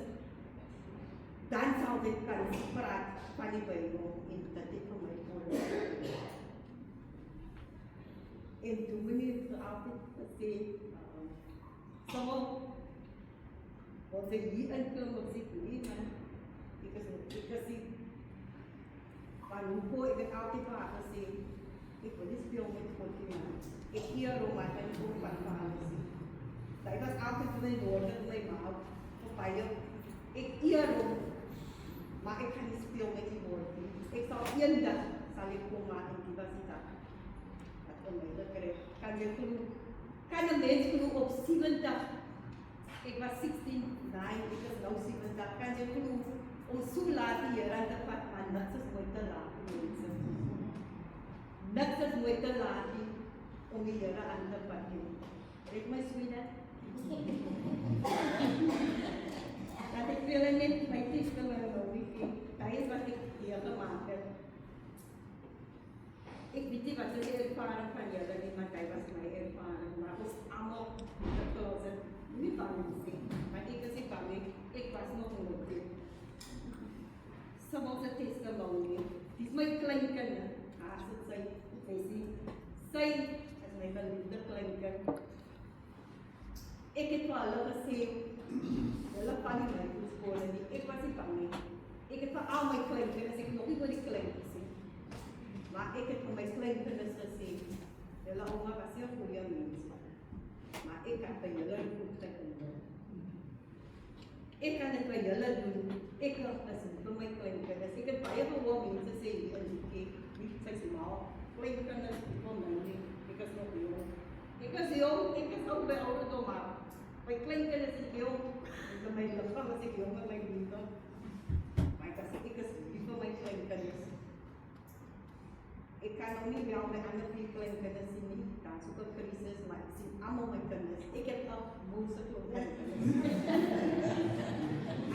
dan sal dit kan praat van die Bybel en dat dit vir my word. En toe meneer het altyd gesê, wat ek hier inklim op die man, ek is die, van hoe ek het altyd vir haar gesê, ik wil niet spelen met God man. Ik hier Roma en ik ook van verhalen zien. Dat was altijd mijn woorden, mijn maal, voor mij. ek eer hom, maar ek kan nie speel met die woord nie. Ek sal eendag sal ek kom maar in die universiteit. Dat onmiddellik kry. Kan jy glo? Kan 'n mens glo op 70? Ek was 16, ek is nou 70. Kan jy glo om so laat die Here te vat, maar niks is nooit te laat nie, mense. Niks is nooit te laat nie om die Here aan te vat nie. Reed my sweetie. Dat ek wil net my testimony nou bietjie. Daai is wat ek hier gemaak het. Ek weet nie wat die ervaring van julle nie, maar dit was my ervaring. Maar ons almal het nie bang gesien. Maar ek is nie bang nie. Ek was nog nooit. Sommige testimony. Dis my kleinkind. Haar sit sy, sy is my geliefde kleinkind. Ek het vir hulle gesê, hulle kan nie my skool nie. Ek was nie bang nie. Ek het vir al my kleinkinders, ek nog nie oor die kleintjies gesê. Maar ek het vir my kleinkinders gesê, hulle ouma was heel goeie mense. Maar ek kan by julle goed te doen. Ek kan dit by julle doen. Ek is vir my kleinkinders. Ek het baie gehoor mense sê, nie sy sê maar, kleinkinders, ek wil nou nie, ek is nog jong. Ek is ook by ouderdom, maar my kleinkinders is jong, en my lichaam as ek jong en my liefde. Maar ek is lief vir my kleinkinders. Ek kan nog nie wel my ander 4 kleinkinders sien nie, dan soek ek krisis, maar ek sien allemaal my kinders. Ek het al moeise klop kleinkinders.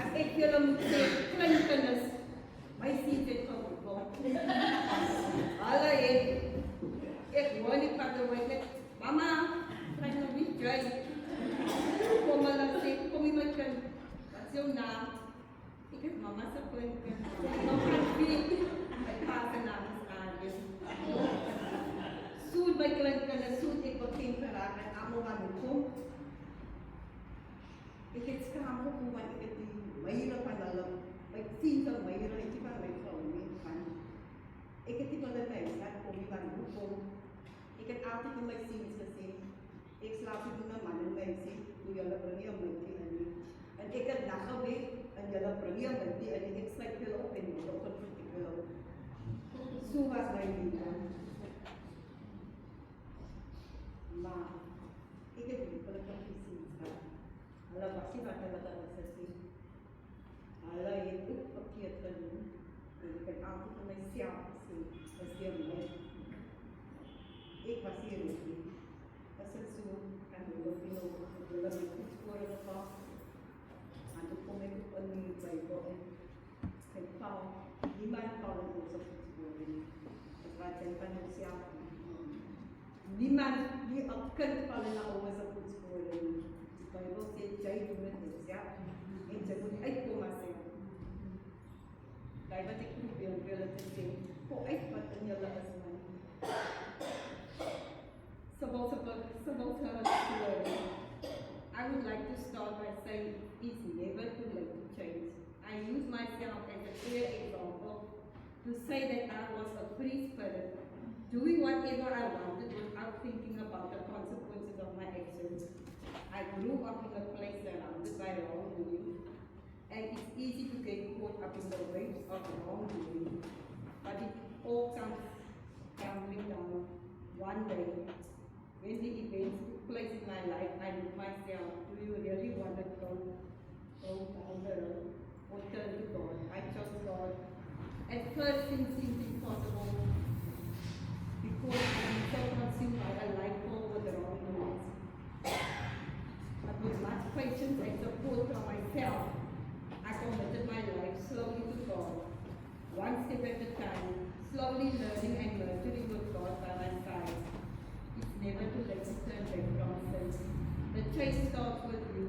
As ek julle moet sê, kleinkinders, my sien het gewoon. Hulle het, ek hoor nie van die woord net, mama, krijg nog nie jy. Kom hulle sê, kom hier my kind, wat is jou naam? Ek het mama se kleinkind. Nog aan wie, my pa se naam is Arjen. Soet my kleinkinders, soet ek bekend geraak en allemaal wat moet kom. Ek het skaam gevoel, want ek het die meire van hulle, my 10 van meire, het die van my vrou mee van. Ek het die van hulle huis, dat kom die van hoe kom. Ek het altyd in my ziens gesê, ek slaap nie doen 'n man en meisie, toe julle bring nie 'n mykie in nie. En ek het nageweeg, en julle bring nie 'n mykie in nie, ek sluit julle op en die dokter voet ek wil op. So was my liefde. Maar, ek het liefdelik op die ziens gehad. Hulle was nie wat hulle daar is gesê. Hulle het ook verkeerd gedoen, en ek het altyd in myself gesê, is heel mooi. Ek was hier ook nie. As ek so, kan ek ook nie nog, ek wil my voetspore gevas. En toen kom ek op in die Bijbel en ek val, niemand val in onze voetspore nie. Ek wat sy van homself. Niemand, nie 'n kind val in 'n ouwe se voetspore nie. Die Bijbel sê, jy doen het homself. En jy moet uitkom as jy. Daai wat ek probeer wil het sê, kom uit wat in julle is, man. I would like to start by saying it's never too late to change. I use myself as a clear example to say that I was a free spirit, doing whatever I wanted without thinking about the consequences of my actions. I grew up in a place surrounded by wrongdoing, and it's easy to get caught up in the waves of wrongdoing, but it all comes tumbling down one day. When the events took place in my life, I looked myself, do you really want to go down the road or turn to God? I chose God. At first things seemed impossible because I was so consumed by a life full with the wrong doings. But with much patience and support from myself, I committed my life slowly to God, one step at a time, slowly learning and nurturing with God by my side. It's never too late to turn back from sin. The chase starts with you.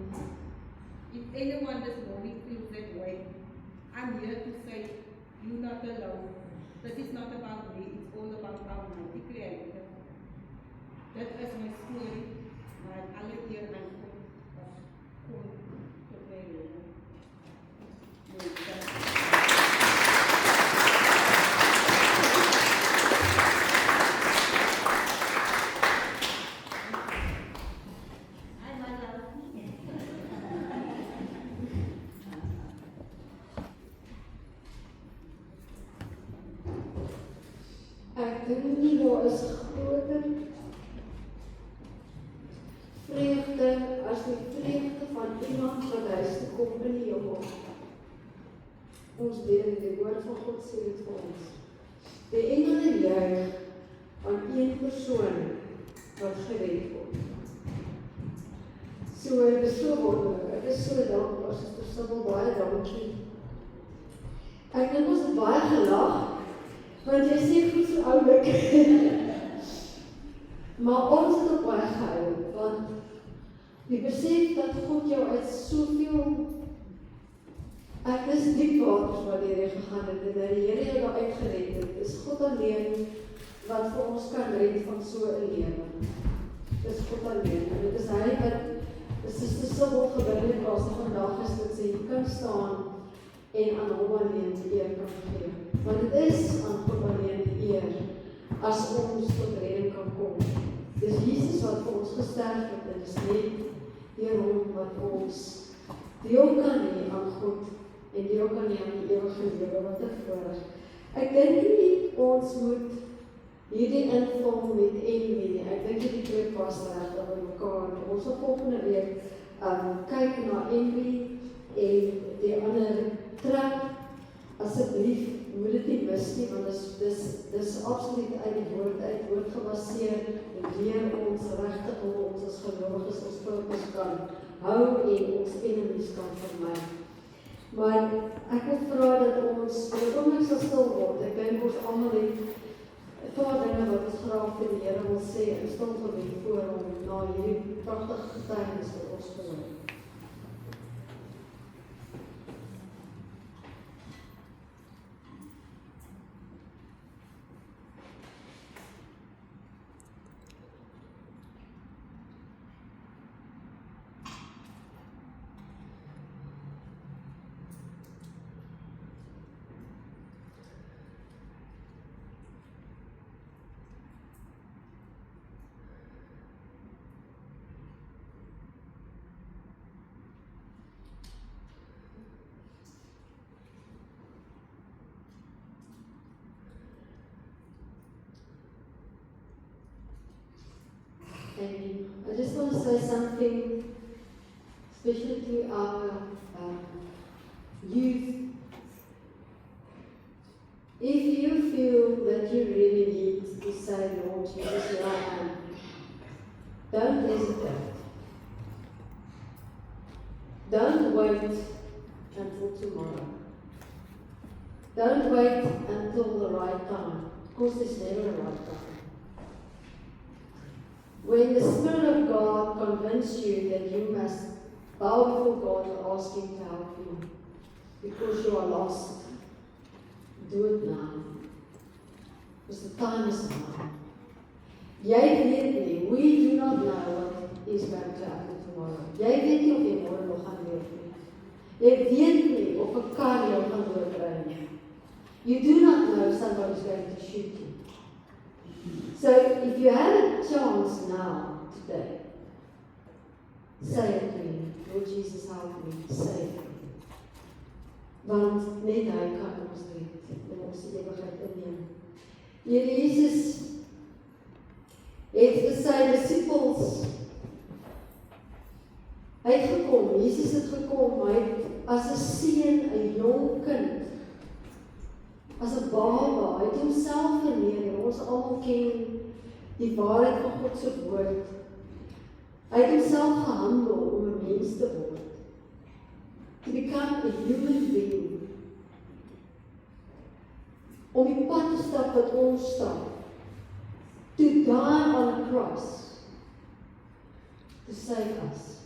If anyone this morning feels that way, I'm here to say, you're not alone. This is not about me, it's all about our mighty Creator. That is my story, my alle eer aan kom tot my leven. is groter vreugde as die vreugde van iemand wat huis toe kom in die hemel. Ons deel die woord van God sê dit vir ons. Die engele juig aan een persoon wat gered word. So, dit is so wonderlik. Ek is so dankbaar, Suster Sibyl, baie dankie. Ek dink ons het baie gelag, want jy sê goed so oulik. Maar ons het ook baie gehou, want die besef dat God jou uit soveel, ek is diep waters waar jy gegaan het, en dat die Here jou daar uitgered het, is God alleen wat vir ons kan red van so 'n lewe. Dis God alleen, en dit is hy wat, Suster Sibyl gebruik as vandag is dat sy kan staan en aan hom alleen die eer kan gee. Want dit is aan God alleen die eer as ons tot redding kan kom. Dis Jesus wat vir ons gesterf het, en dis net deur hom wat ons deel kan hê aan God en deel kan hê aan die ewige lewe wat voorreg. Ek dink nie ons moet hierdie invul met envy. Ek dink die twee pas reg by mekaar. Ons sal volgende week kyk na envy en die ander trek. Asseblief moet dit nie mis nie, want dis absoluut uit die woord gebaseer en leer ons regtig hoe ons as gelowiges ons fokus kan hou en ons enemies kan vermy. Maar ek wil vra dat ons oomblik sal stil word. Ek dink ons almal het 'n paar dinge wat ons graag vir die Here wil sê en stil gebed voor hom na hierdie pragtige getuienis wat ons gehoor het. And I just want to say something, especially to our youth. If you feel that you really need to say, Lord Jesus, here I am, don't hesitate. Don't wait until tomorrow. Don't wait until the right time, because there's never a right time. When the Spirit of God convinces you that you must bow before God and ask Him to help you because you are lost, do it now. Because the time is now. Jy weet nie, we do not know what is going to happen tomorrow. Jy weet nie of jy môre nog gaan leef nie. Jy weet nie of 'n kar jou gaan doodry nie. You do not know if somebody is going to shoot you. So, if you have a chance now, today, say it to Him, Lord Jesus, help me, save me. Want net Hy kan ons red en ons die ewigheid inneem. Here Jesus het vir sy disippels, hy het gekom, Jesus het gekom, hy het as 'n seun, 'n jong kind, as 'n baba, hy het homself verneder. Ons almal ken die waarheid van God se woord. Hy het homself gehandel om 'n mens te word. To become a human being. Om die pad te stap wat ons stap. To die on a cross. To save us.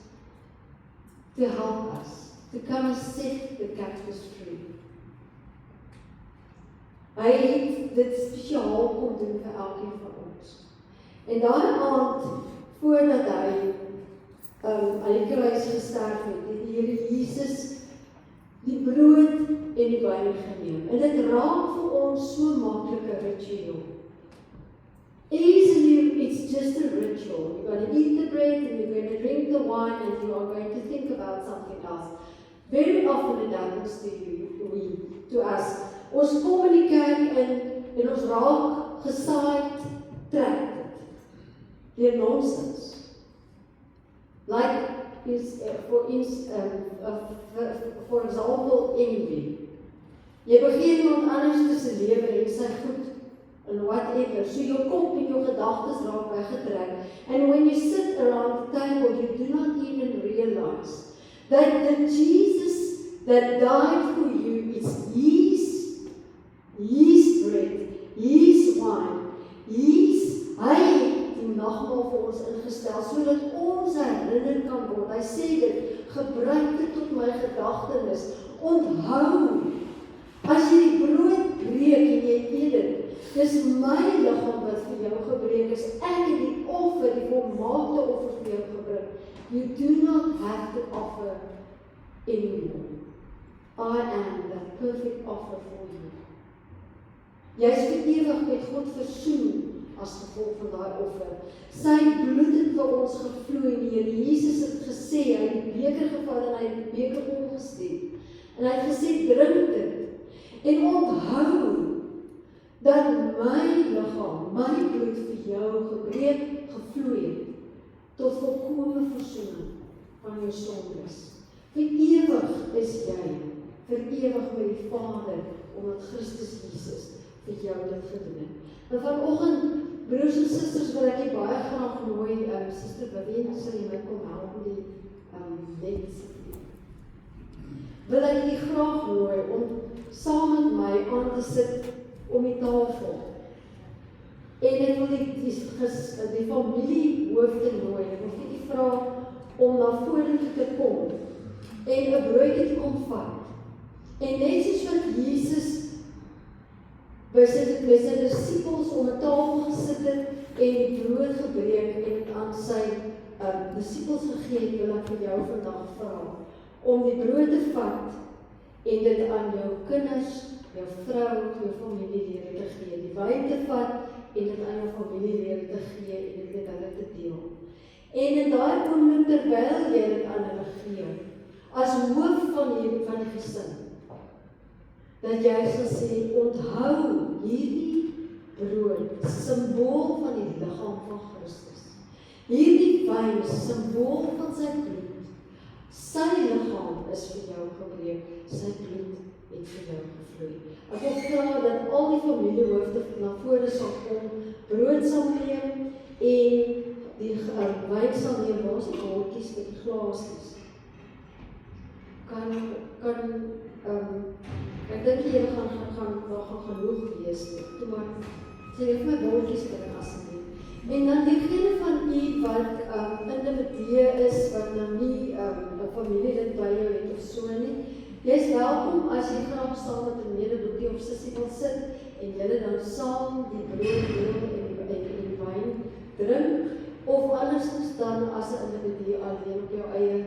To help us. To come and set the captives free. Hy het dit spesiaal kom doen vir elkeen van ons. En daai aand, voordat hy aan die kruis gesterf het, het die Here Jesus die brood en die wyn geneem. En dit raak vir ons so maklike ritueel. Easily, it's just a ritual. You're going to eat the bread and you're going to drink the wine and you are going to think about something else. Very often it happens to us. Ons kom in die kerk en ons raak gesaaid trek dit. Deur nonsens. Like for example, envy. Jy begeer iemand anders se lewe en sy goed and whatever. So jou kop en jou gedagtes raak weggetrek. And when you sit around the table, you do not even realize that the Jesus that died for you is His bread, His wine, hy het die nagmaal vir ons ingestel, sodat ons herinner kan word. Hy sê dit, gebruik dit tot my gedagtenis. Onthou, as jy die brood breek en jy eet dit, dis my liggaam wat vir jou gebreek is. Ek het die offer, die volmaakte offer vir jou gebring. You do not have to offer anymore. I am the perfect offer for you. Jy is vir ewig met God versoen as gevolg van daai offer. Sy bloed het vir ons gevloei. Die Here Jesus het gesê, hy het die beker gevat en hy het die beker omgesteek. En hy het gesê, drink dit. En onthou dat my liggaam, my bloed vir jou gebreek, gevloei het, tot volkome versoening van jou sondes. Vir ewig is jy, vir ewig met die Vader, omdat Christus Jesus vir jou dit gedoen het. En vanoggend, broers en susters, wil ek jy baie graag nooi, Suster Vivian, sal jy my kom help met die lens. Wil ek jy graag nooi om saam met my aan te sit om die tafel. En ek wil die familiehoofde nooi, ek wil vir jy vra om na vorentoe te kom en 'n broodjie te kom vat. En net soos wat Jesus by sy disippels om 'n tafel gesit het en die brood gebreek en dit aan sy disippels gegee het, wil ek vir jou vandag vra om die brood te vat en dit aan jou kinders, jou vrou, jou familielede te gee, die wyn te vat en dit aan jou familielede te gee en dit met hulle te deel. En in daai oomblik terwyl jy dit aan hulle gee, as hoof van die gesin, dat jy sal sê, onthou hierdie brood, simbool van die liggaam van Christus. Hierdie wyn is simbool van sy bloed. Sy liggaam is vir jou gebreek, sy bloed het vir jou gevloei. Ek wil vra dat al die familiehoofde na vore sal kom, brood sal neem en die wyn sal neem, waar is die bordjies met die glaasies? Ek dink die Here gaan genoeg wees. Toe maar, sê jy vir my bordjies bring asseblief. En dan diegene van u wat individue is, wat nou nie 'n familie dit by jou het of so nie, jy is welkom as jy graag saam met 'n medebroertjie of sussie wil sit en julle dan saam die brood deel en die wyn drink, of andersins dan as 'n individu alleen op jou eie,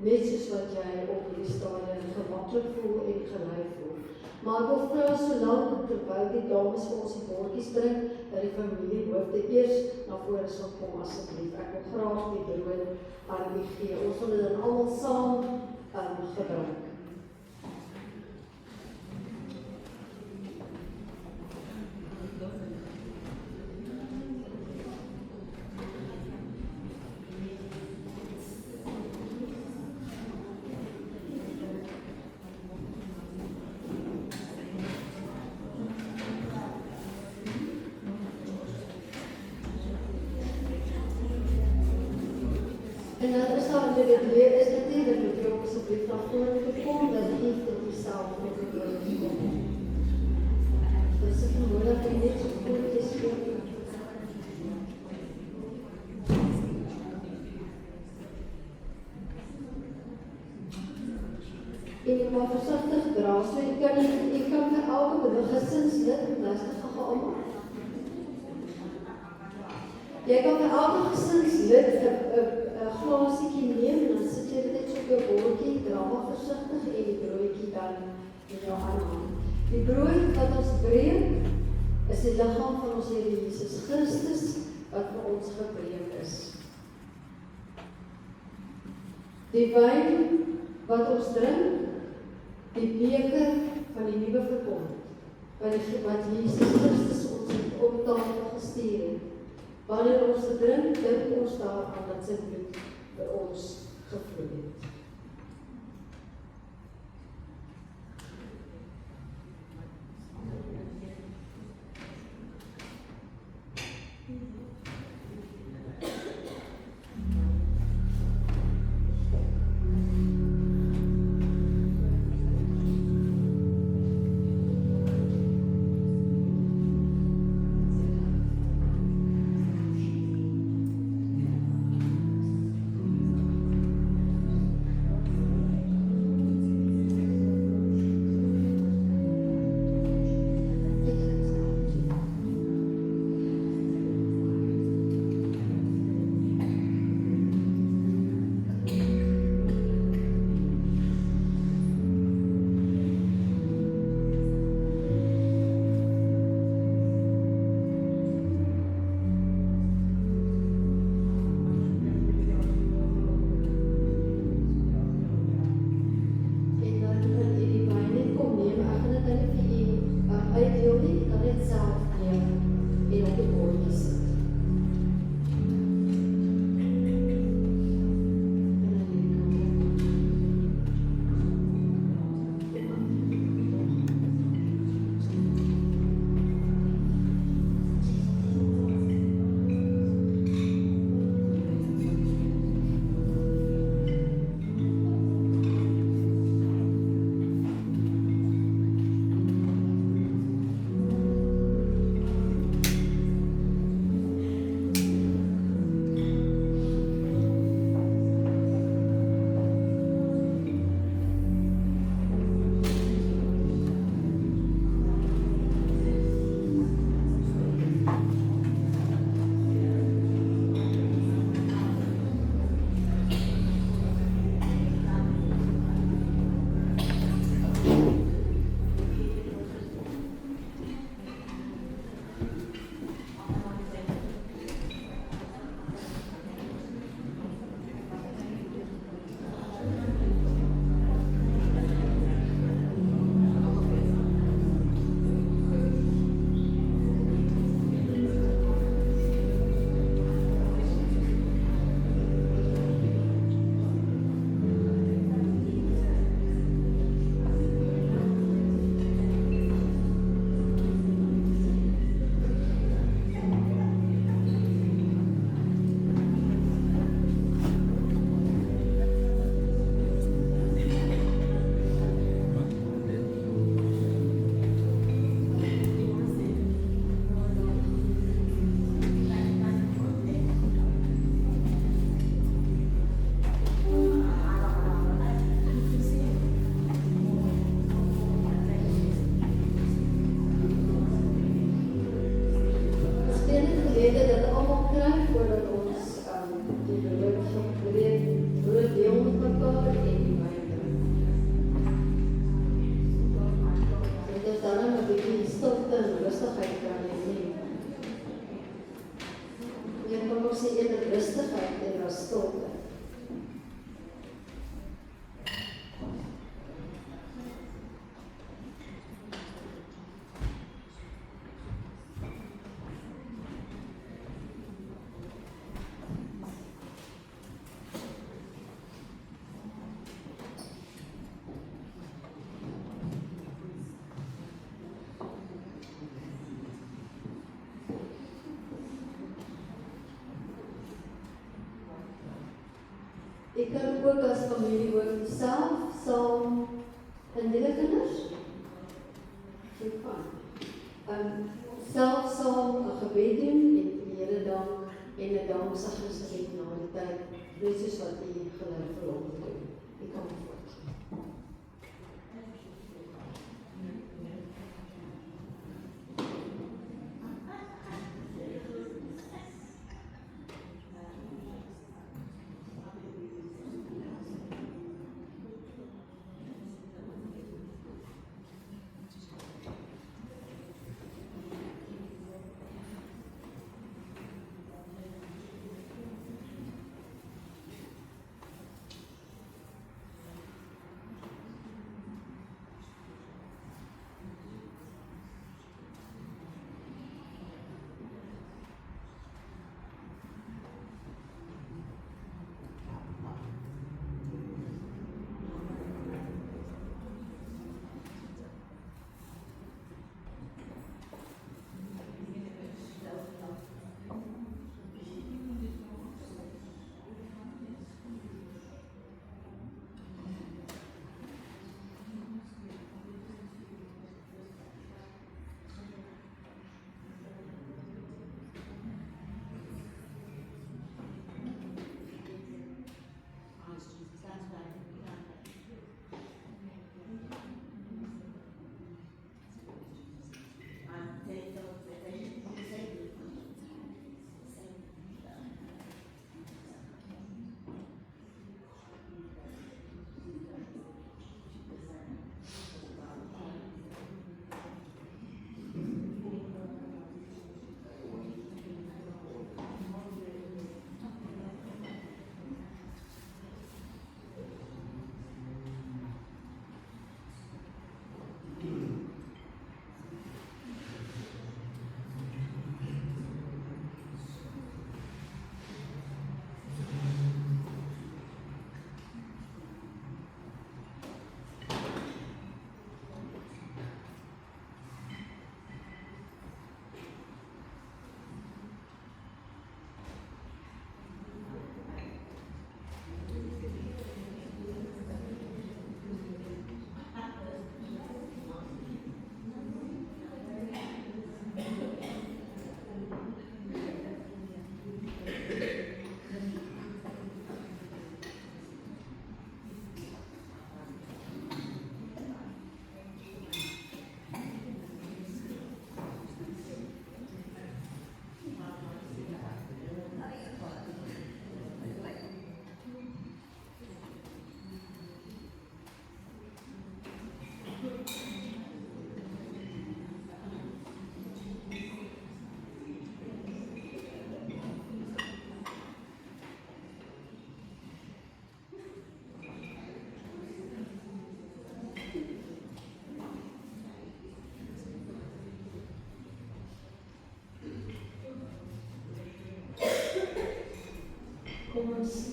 net soos wat jy op die stadium gemaklik voel en gelei voel. Maar ek wil vra solank terwyl die dames vir ons die bordjies drink, dat die familiehoofde eers na vore sal kom asseblief. Ek wil graag die brood aan u gee. Ons sal dit dan almal saam gebruik. En dan is daar individue, is natuurlijk moet jy ook asseblief na vore gekom, dat geef dit jouself met die brood te kom. Dis ek nodig dat jy net so goed is voor. En jy mag versigtig dra, so jy kan vir elke gesinslid, luister gaga almal. Jy kan vir elke gesinslid 'n glaasiekie neem en dan sit jy dit net so op jou bordjie, dra maar versigtig en die broodjie dan in jou hand. Die brood wat ons breek is die liggaam van ons Here Jesus Christus wat vir ons gebreek is. Die wyn wat ons drink, die beker van die nuwe verbond wat Jesus Christus ons op tafel gestuur het. Wanneer ons dit drink, dink ons daaraan dat sy bloed vir ons gevloei het. Ek kan ook as familie ook self saam en julle kinders? Goed van. Self saam 'n gebed doen en die Here dank en 'n danksegging na die tyd, net soos wat die gelei vir hom doen. Ek kan voort.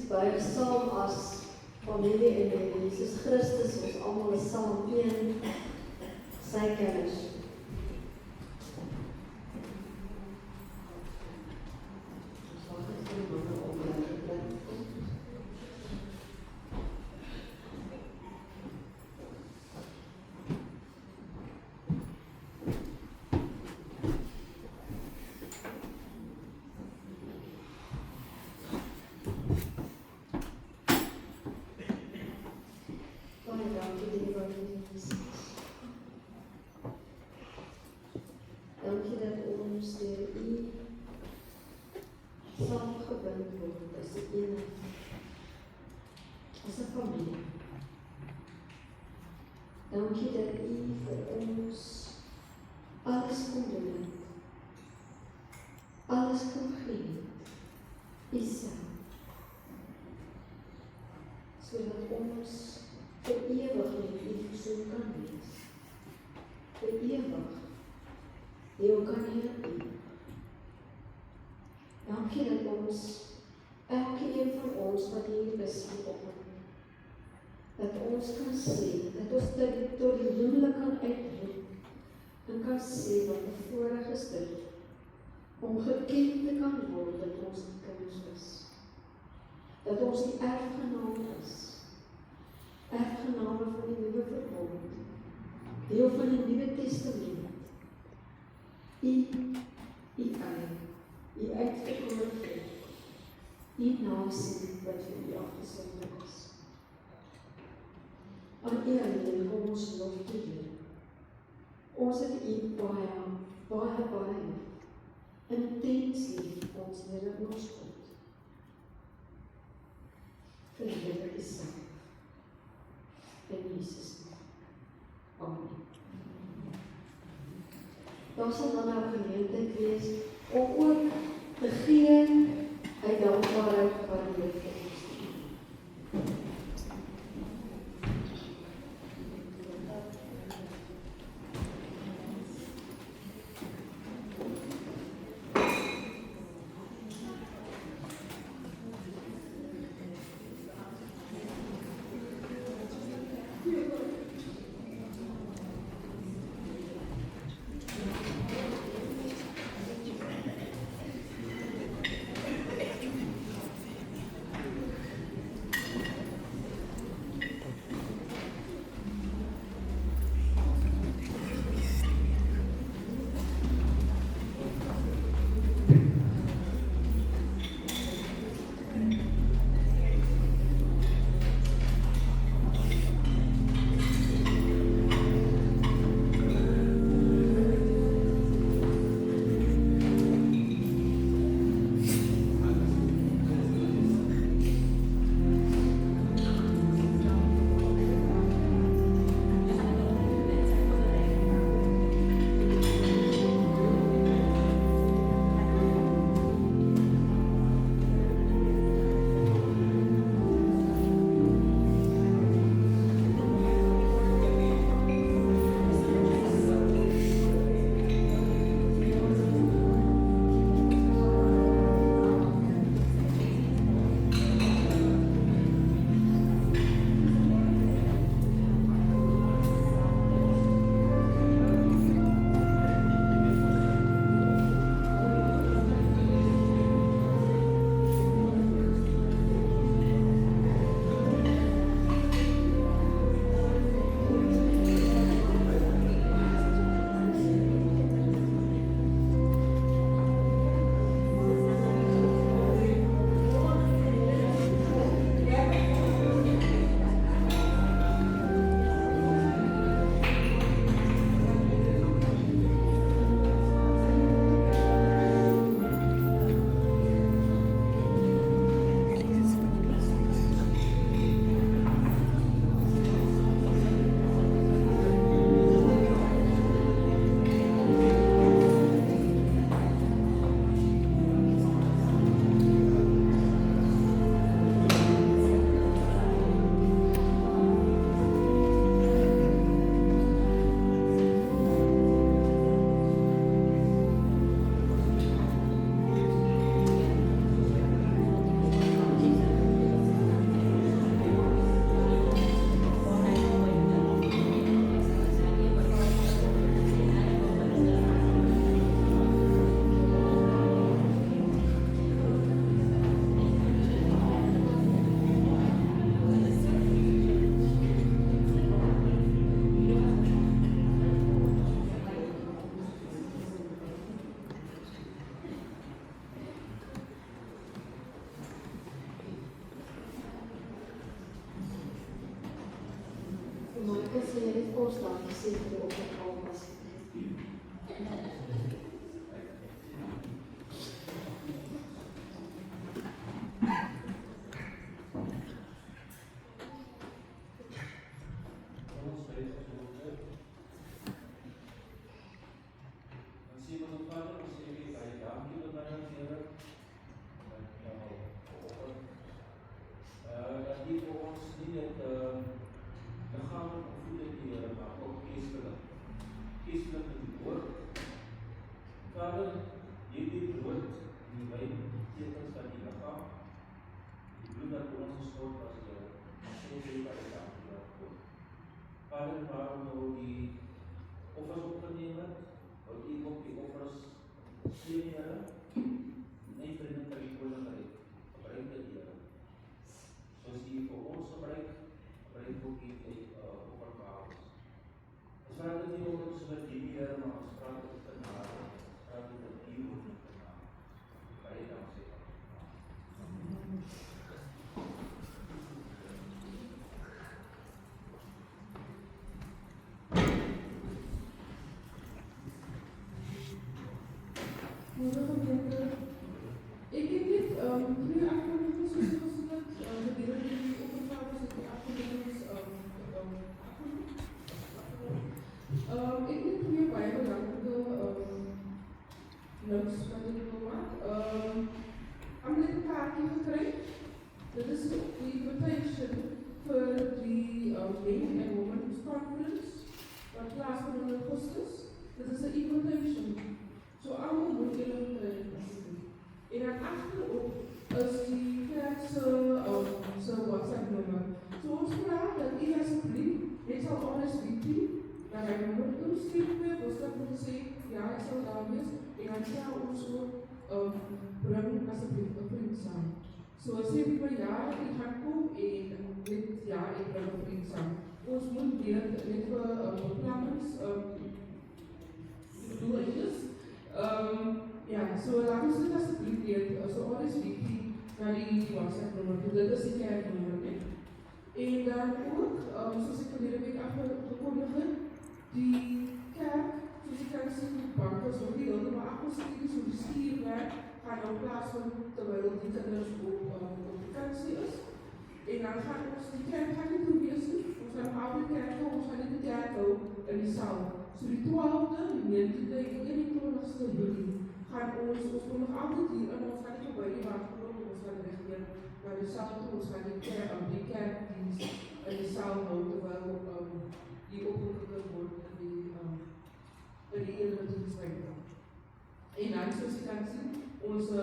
buig saam as familie in Jesus Christus, ons almal is saam een, sy kinders. Dankie dat ons deur U saamgebind word as 'n eenheid, as 'n familie. Dankie dat U vir ons alles kon doen het, alles kon gee, U self, sodat ons vir ewig met U versoen kan wees, vir ewig Deel kan help. Dankie dat ons, elkeen van ons wat hier is vanoggend, dat ons kan sê, dat ons dit tot die hemel kan uitroep, en kan sê wat 'n voorreg is dit, om geken te kan word dat ons die kinders is, dat ons die erfgename is, erfgename van die nuwe verbond, deel van die Nuwe Testament, U eie, U uitverkore volk, U nasie wat vir U afgesonder is. Aan U alleen kom ons lof te Here. Ons het U baie, baie, baie intens lief, ons Here en ons God. Verheerlik U self. In Jesus naam. Amen. Daar sal dan nou geleentheid wees om ook te gee uit dankbaarheid wat die Here vir ons doen. Michael sê jy het ons dankie sê vir die opdrag was. Vader, waarom nou die offers opgenemen, wat die op die offers sien, Here, nie bring het die koninkrijk, gebruik dit, Here. Soos die vir ons gebruik ook die offergawes. Ons vraag dit nie ook so met die Here, maar ons vraag dit genade, ons vraag dit met die woord genade. Baie dankie. Ik heb dit nu afgelopen zodat gedurende die opgave zit die afgelopen ik heb hier bijbedankende notes wat ik wil maken. Aan dit kaartje gekregen. Dit is de invitation voor die Men and Women's Conference wat plaatsvindt in Augustus. Dit is een invitation. Zo allemaal moet je en dan achterop is die kerkse WhatsApp-nummer. So ons vraag dat u alsjeblieft, dit zal RSVP, dat wij nummer toesturen, ons dat moeten zeggen, ja, ik zal daar wees, en dan zal ons ook brengen alsjeblieft een vriend samen. So as jy vir ja, ek gaan kom en dit ja, ek bring een vriend samen. Ons moet weer net vir beplannings doeltjes. Ja, so laat ons dit asseblief weet, so RSVP na die WhatsApp-nummer, dit is die kerknummer, net. En dan ook, soos ek verlede week afgekondig het, die kerk, soos ek kan sê, die bankers, wat die hele maar afgestuur, so die stuurwerk, gaan nou plaasvind, terwyl die kinders op vakansie is. En dan gaan ons, die kerk gaan nie toe wees nie, ons gaan oude kerk hou, ons gaan nie die kerk hou in die saal. So die 12de, die 19de en 21ste Julie gaan ons kom nog altyd hier in, ons gaan nie voorbij die waterklok, ons gaan wegweer naar die saal toe, ons gaan die kerkdienst in die saal hou, terwyl die opgekikker word in die ene dienstwijde. En dan, soos jy kan sien, onze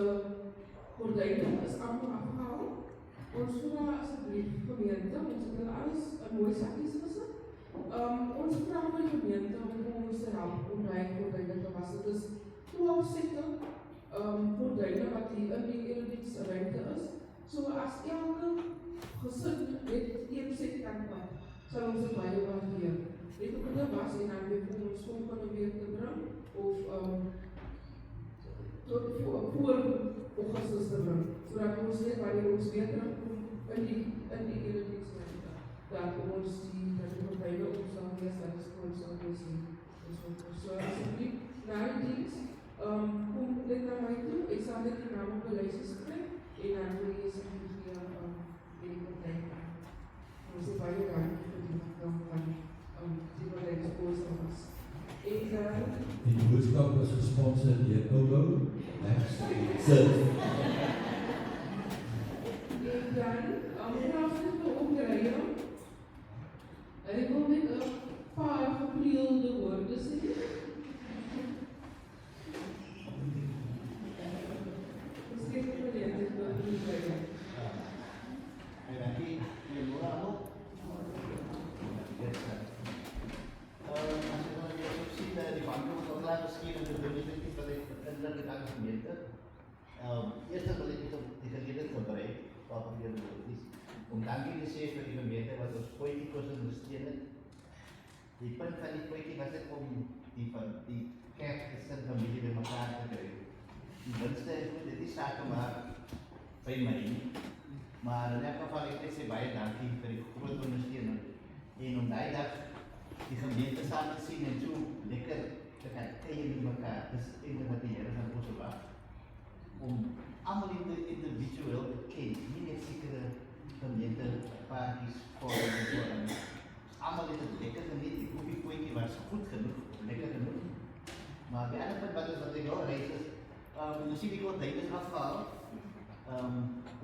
gordijnen is allemaal afgehaal. Ons vraag asseblief gemeente, ons het hulle alles in mooie sakkies gesit. Ons vraag by die gemeente om ons te help om die gordijnen te was. Het is 12 sette gordijnen wat hier in die erediensruimte is. So as elke gesin met een set kan vat, sal ons het baie waardeer. Net op hulle was en dan weer om ons volgende week te bring of tot voor Augustus te bring. Zodat ons net wanneer ons weer terugkom in die erediensruimte, dat ons die gordijnen op sal wees, dat is ons sal wees en so asseblief na die dienst, kom net na my toe, ek sal net die naam op die lijstje skryf en dan wil jy sy gee die gordijnen. Ons het baie dankie vir die naam van die gordijnspoos was. Die boodskap was gesponsord deur Obo. Sit. En dan, vanaf dit beoordelen, ek wil net 'n paar geprielde woorde sê. Miskien kan jy dit doen. En aquí, el morado. Die banken van klaar misschien in de beweging van de gemeente. Eerst wil ik die gelegenheid gebruiken, wat hier is, om dankbaar te zijn voor die gemeente wat ons politiekers ondersteunen. Die punt van die politiek was het om die kerkgezin familie bij elkaar te krijgen. Die winsten is goed, dit is zaken maar bij mij. Maar in elk geval, ik zeg baie dankie voor die grote ondersteuning. En om daai dag die gemeente saam te sien en so lekker te kan kuier met mekaar. Dis eintlik wat die Here van ons verwag. Om almal individueel te ken, nie net sekere gemeente paartjies vorm. Almal het dit lekker geniet, die koffiepoentjie was goed genoeg, lekker genoeg. Maar die ander punt wat ek wil reis is, jy sien die gordyn is afgehaal.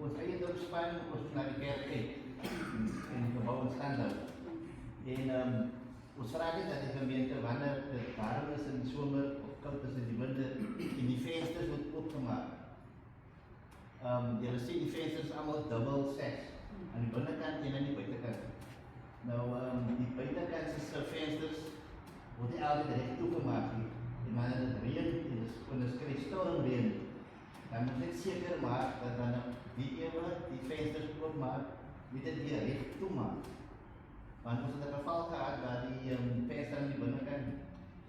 Ons eiendomspan, ons na die kerk kyk en die gebou in stand hou. En ons vraag is dat die gemeente wanneer het warm is in die somer of koud is in die winter en die vensters word opgemaak. Julle sien die vensters allemaal dubbel 6 aan die binnenkant en aan die buitenkant. Nou, die buitenkantse vensters word nie altyd recht toegemaak nie. En wanneer het reën en is kry stormreën, dan moet net seker maak dat dan die eeuwe die vensters oopmaak, moet dit weer recht toemaak. Want ons het 'n geval gehad waar die venster aan die binnenkant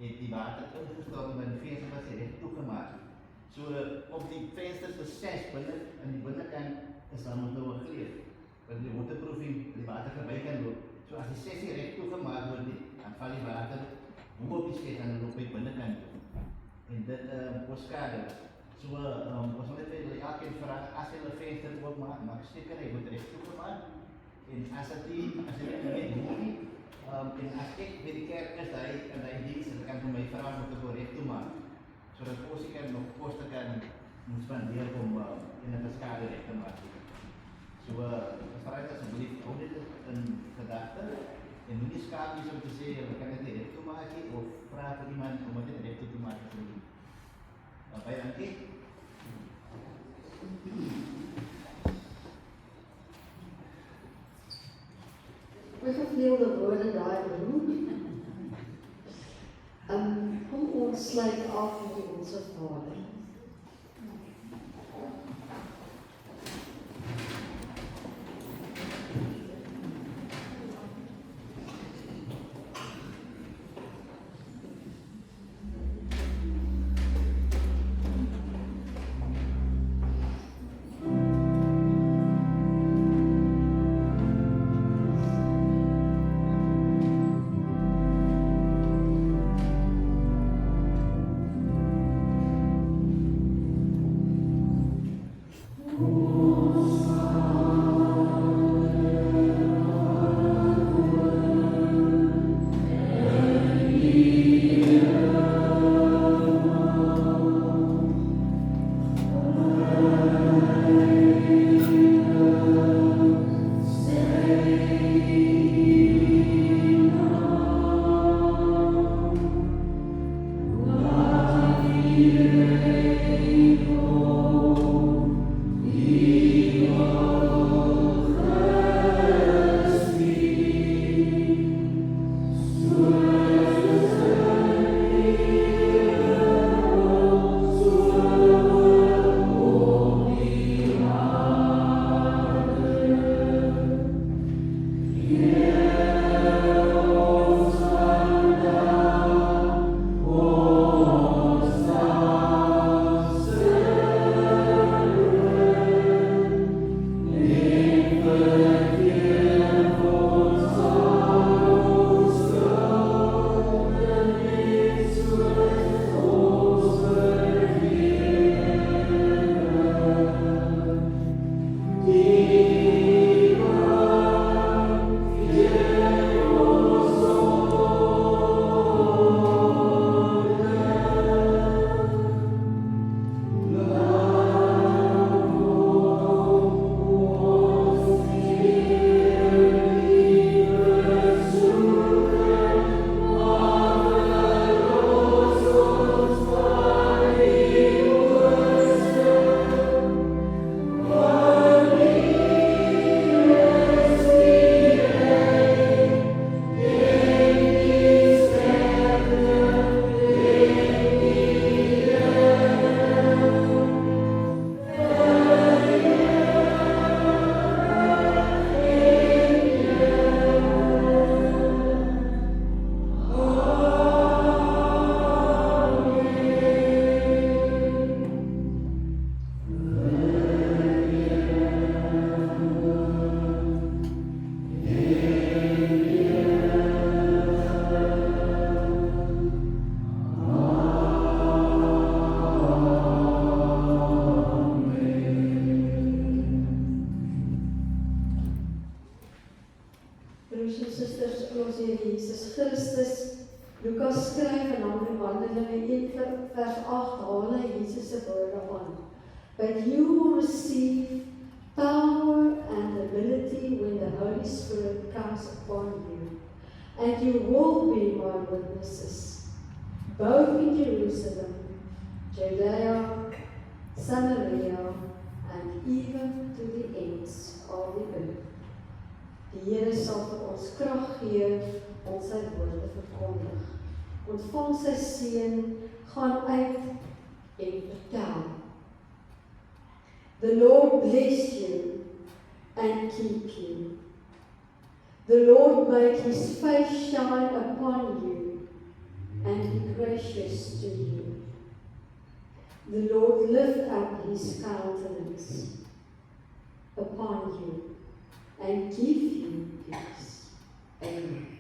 het die water ingestorm en die venster was recht toegemaak. So op die vensters is 6 binne aan die binnenkant is dan nog nou 'n gleuf. Want die waterproofing, die water verby kan loop. So as die 6 nie recht toegemaak word nie, dan val die water hoe op die 6 en dan loop by binnenkant toe. En dit was skade. So ons moet net vir elkeen vraag, as jy 'n venster oopmaak, maak seker hy word recht toegemaak. En as dit nie weet hoe nie, en as ek by die kerk is, en hy diens, dan kan vir my vraag om te recht toemaak. Sodat ons kan nog koste kan spandeer om en 'n skade recht te maak. So, vraag asseblief, hou dit in gedagte en moet nie skaam wees om te sê, we kan dit recht toemaak of vraag vir iemand om dit recht te maak. Baie dankie. Ons geveel die woorde daai genoem. Kom ons sluit af met Onse Vader. Broers en susters, in ons Here Jesus Christus, Lukas skryf in Handelinge 1 vers 8, haal hy Jesus se woorde aan. But you will receive power and ability when the Holy Spirit comes upon you, and you will be my witnesses, both in Jerusalem, Judea, Samaria, and even to the ends of the earth. Die Here sal vir ons krag gee om sy woorde verkondig. Ontvang sy seën, gaan uit en vertel. The Lord bless you and keep you. The Lord make his face shine upon you and be gracious to you. The Lord lift up his countenance upon you and give you peace. Amen.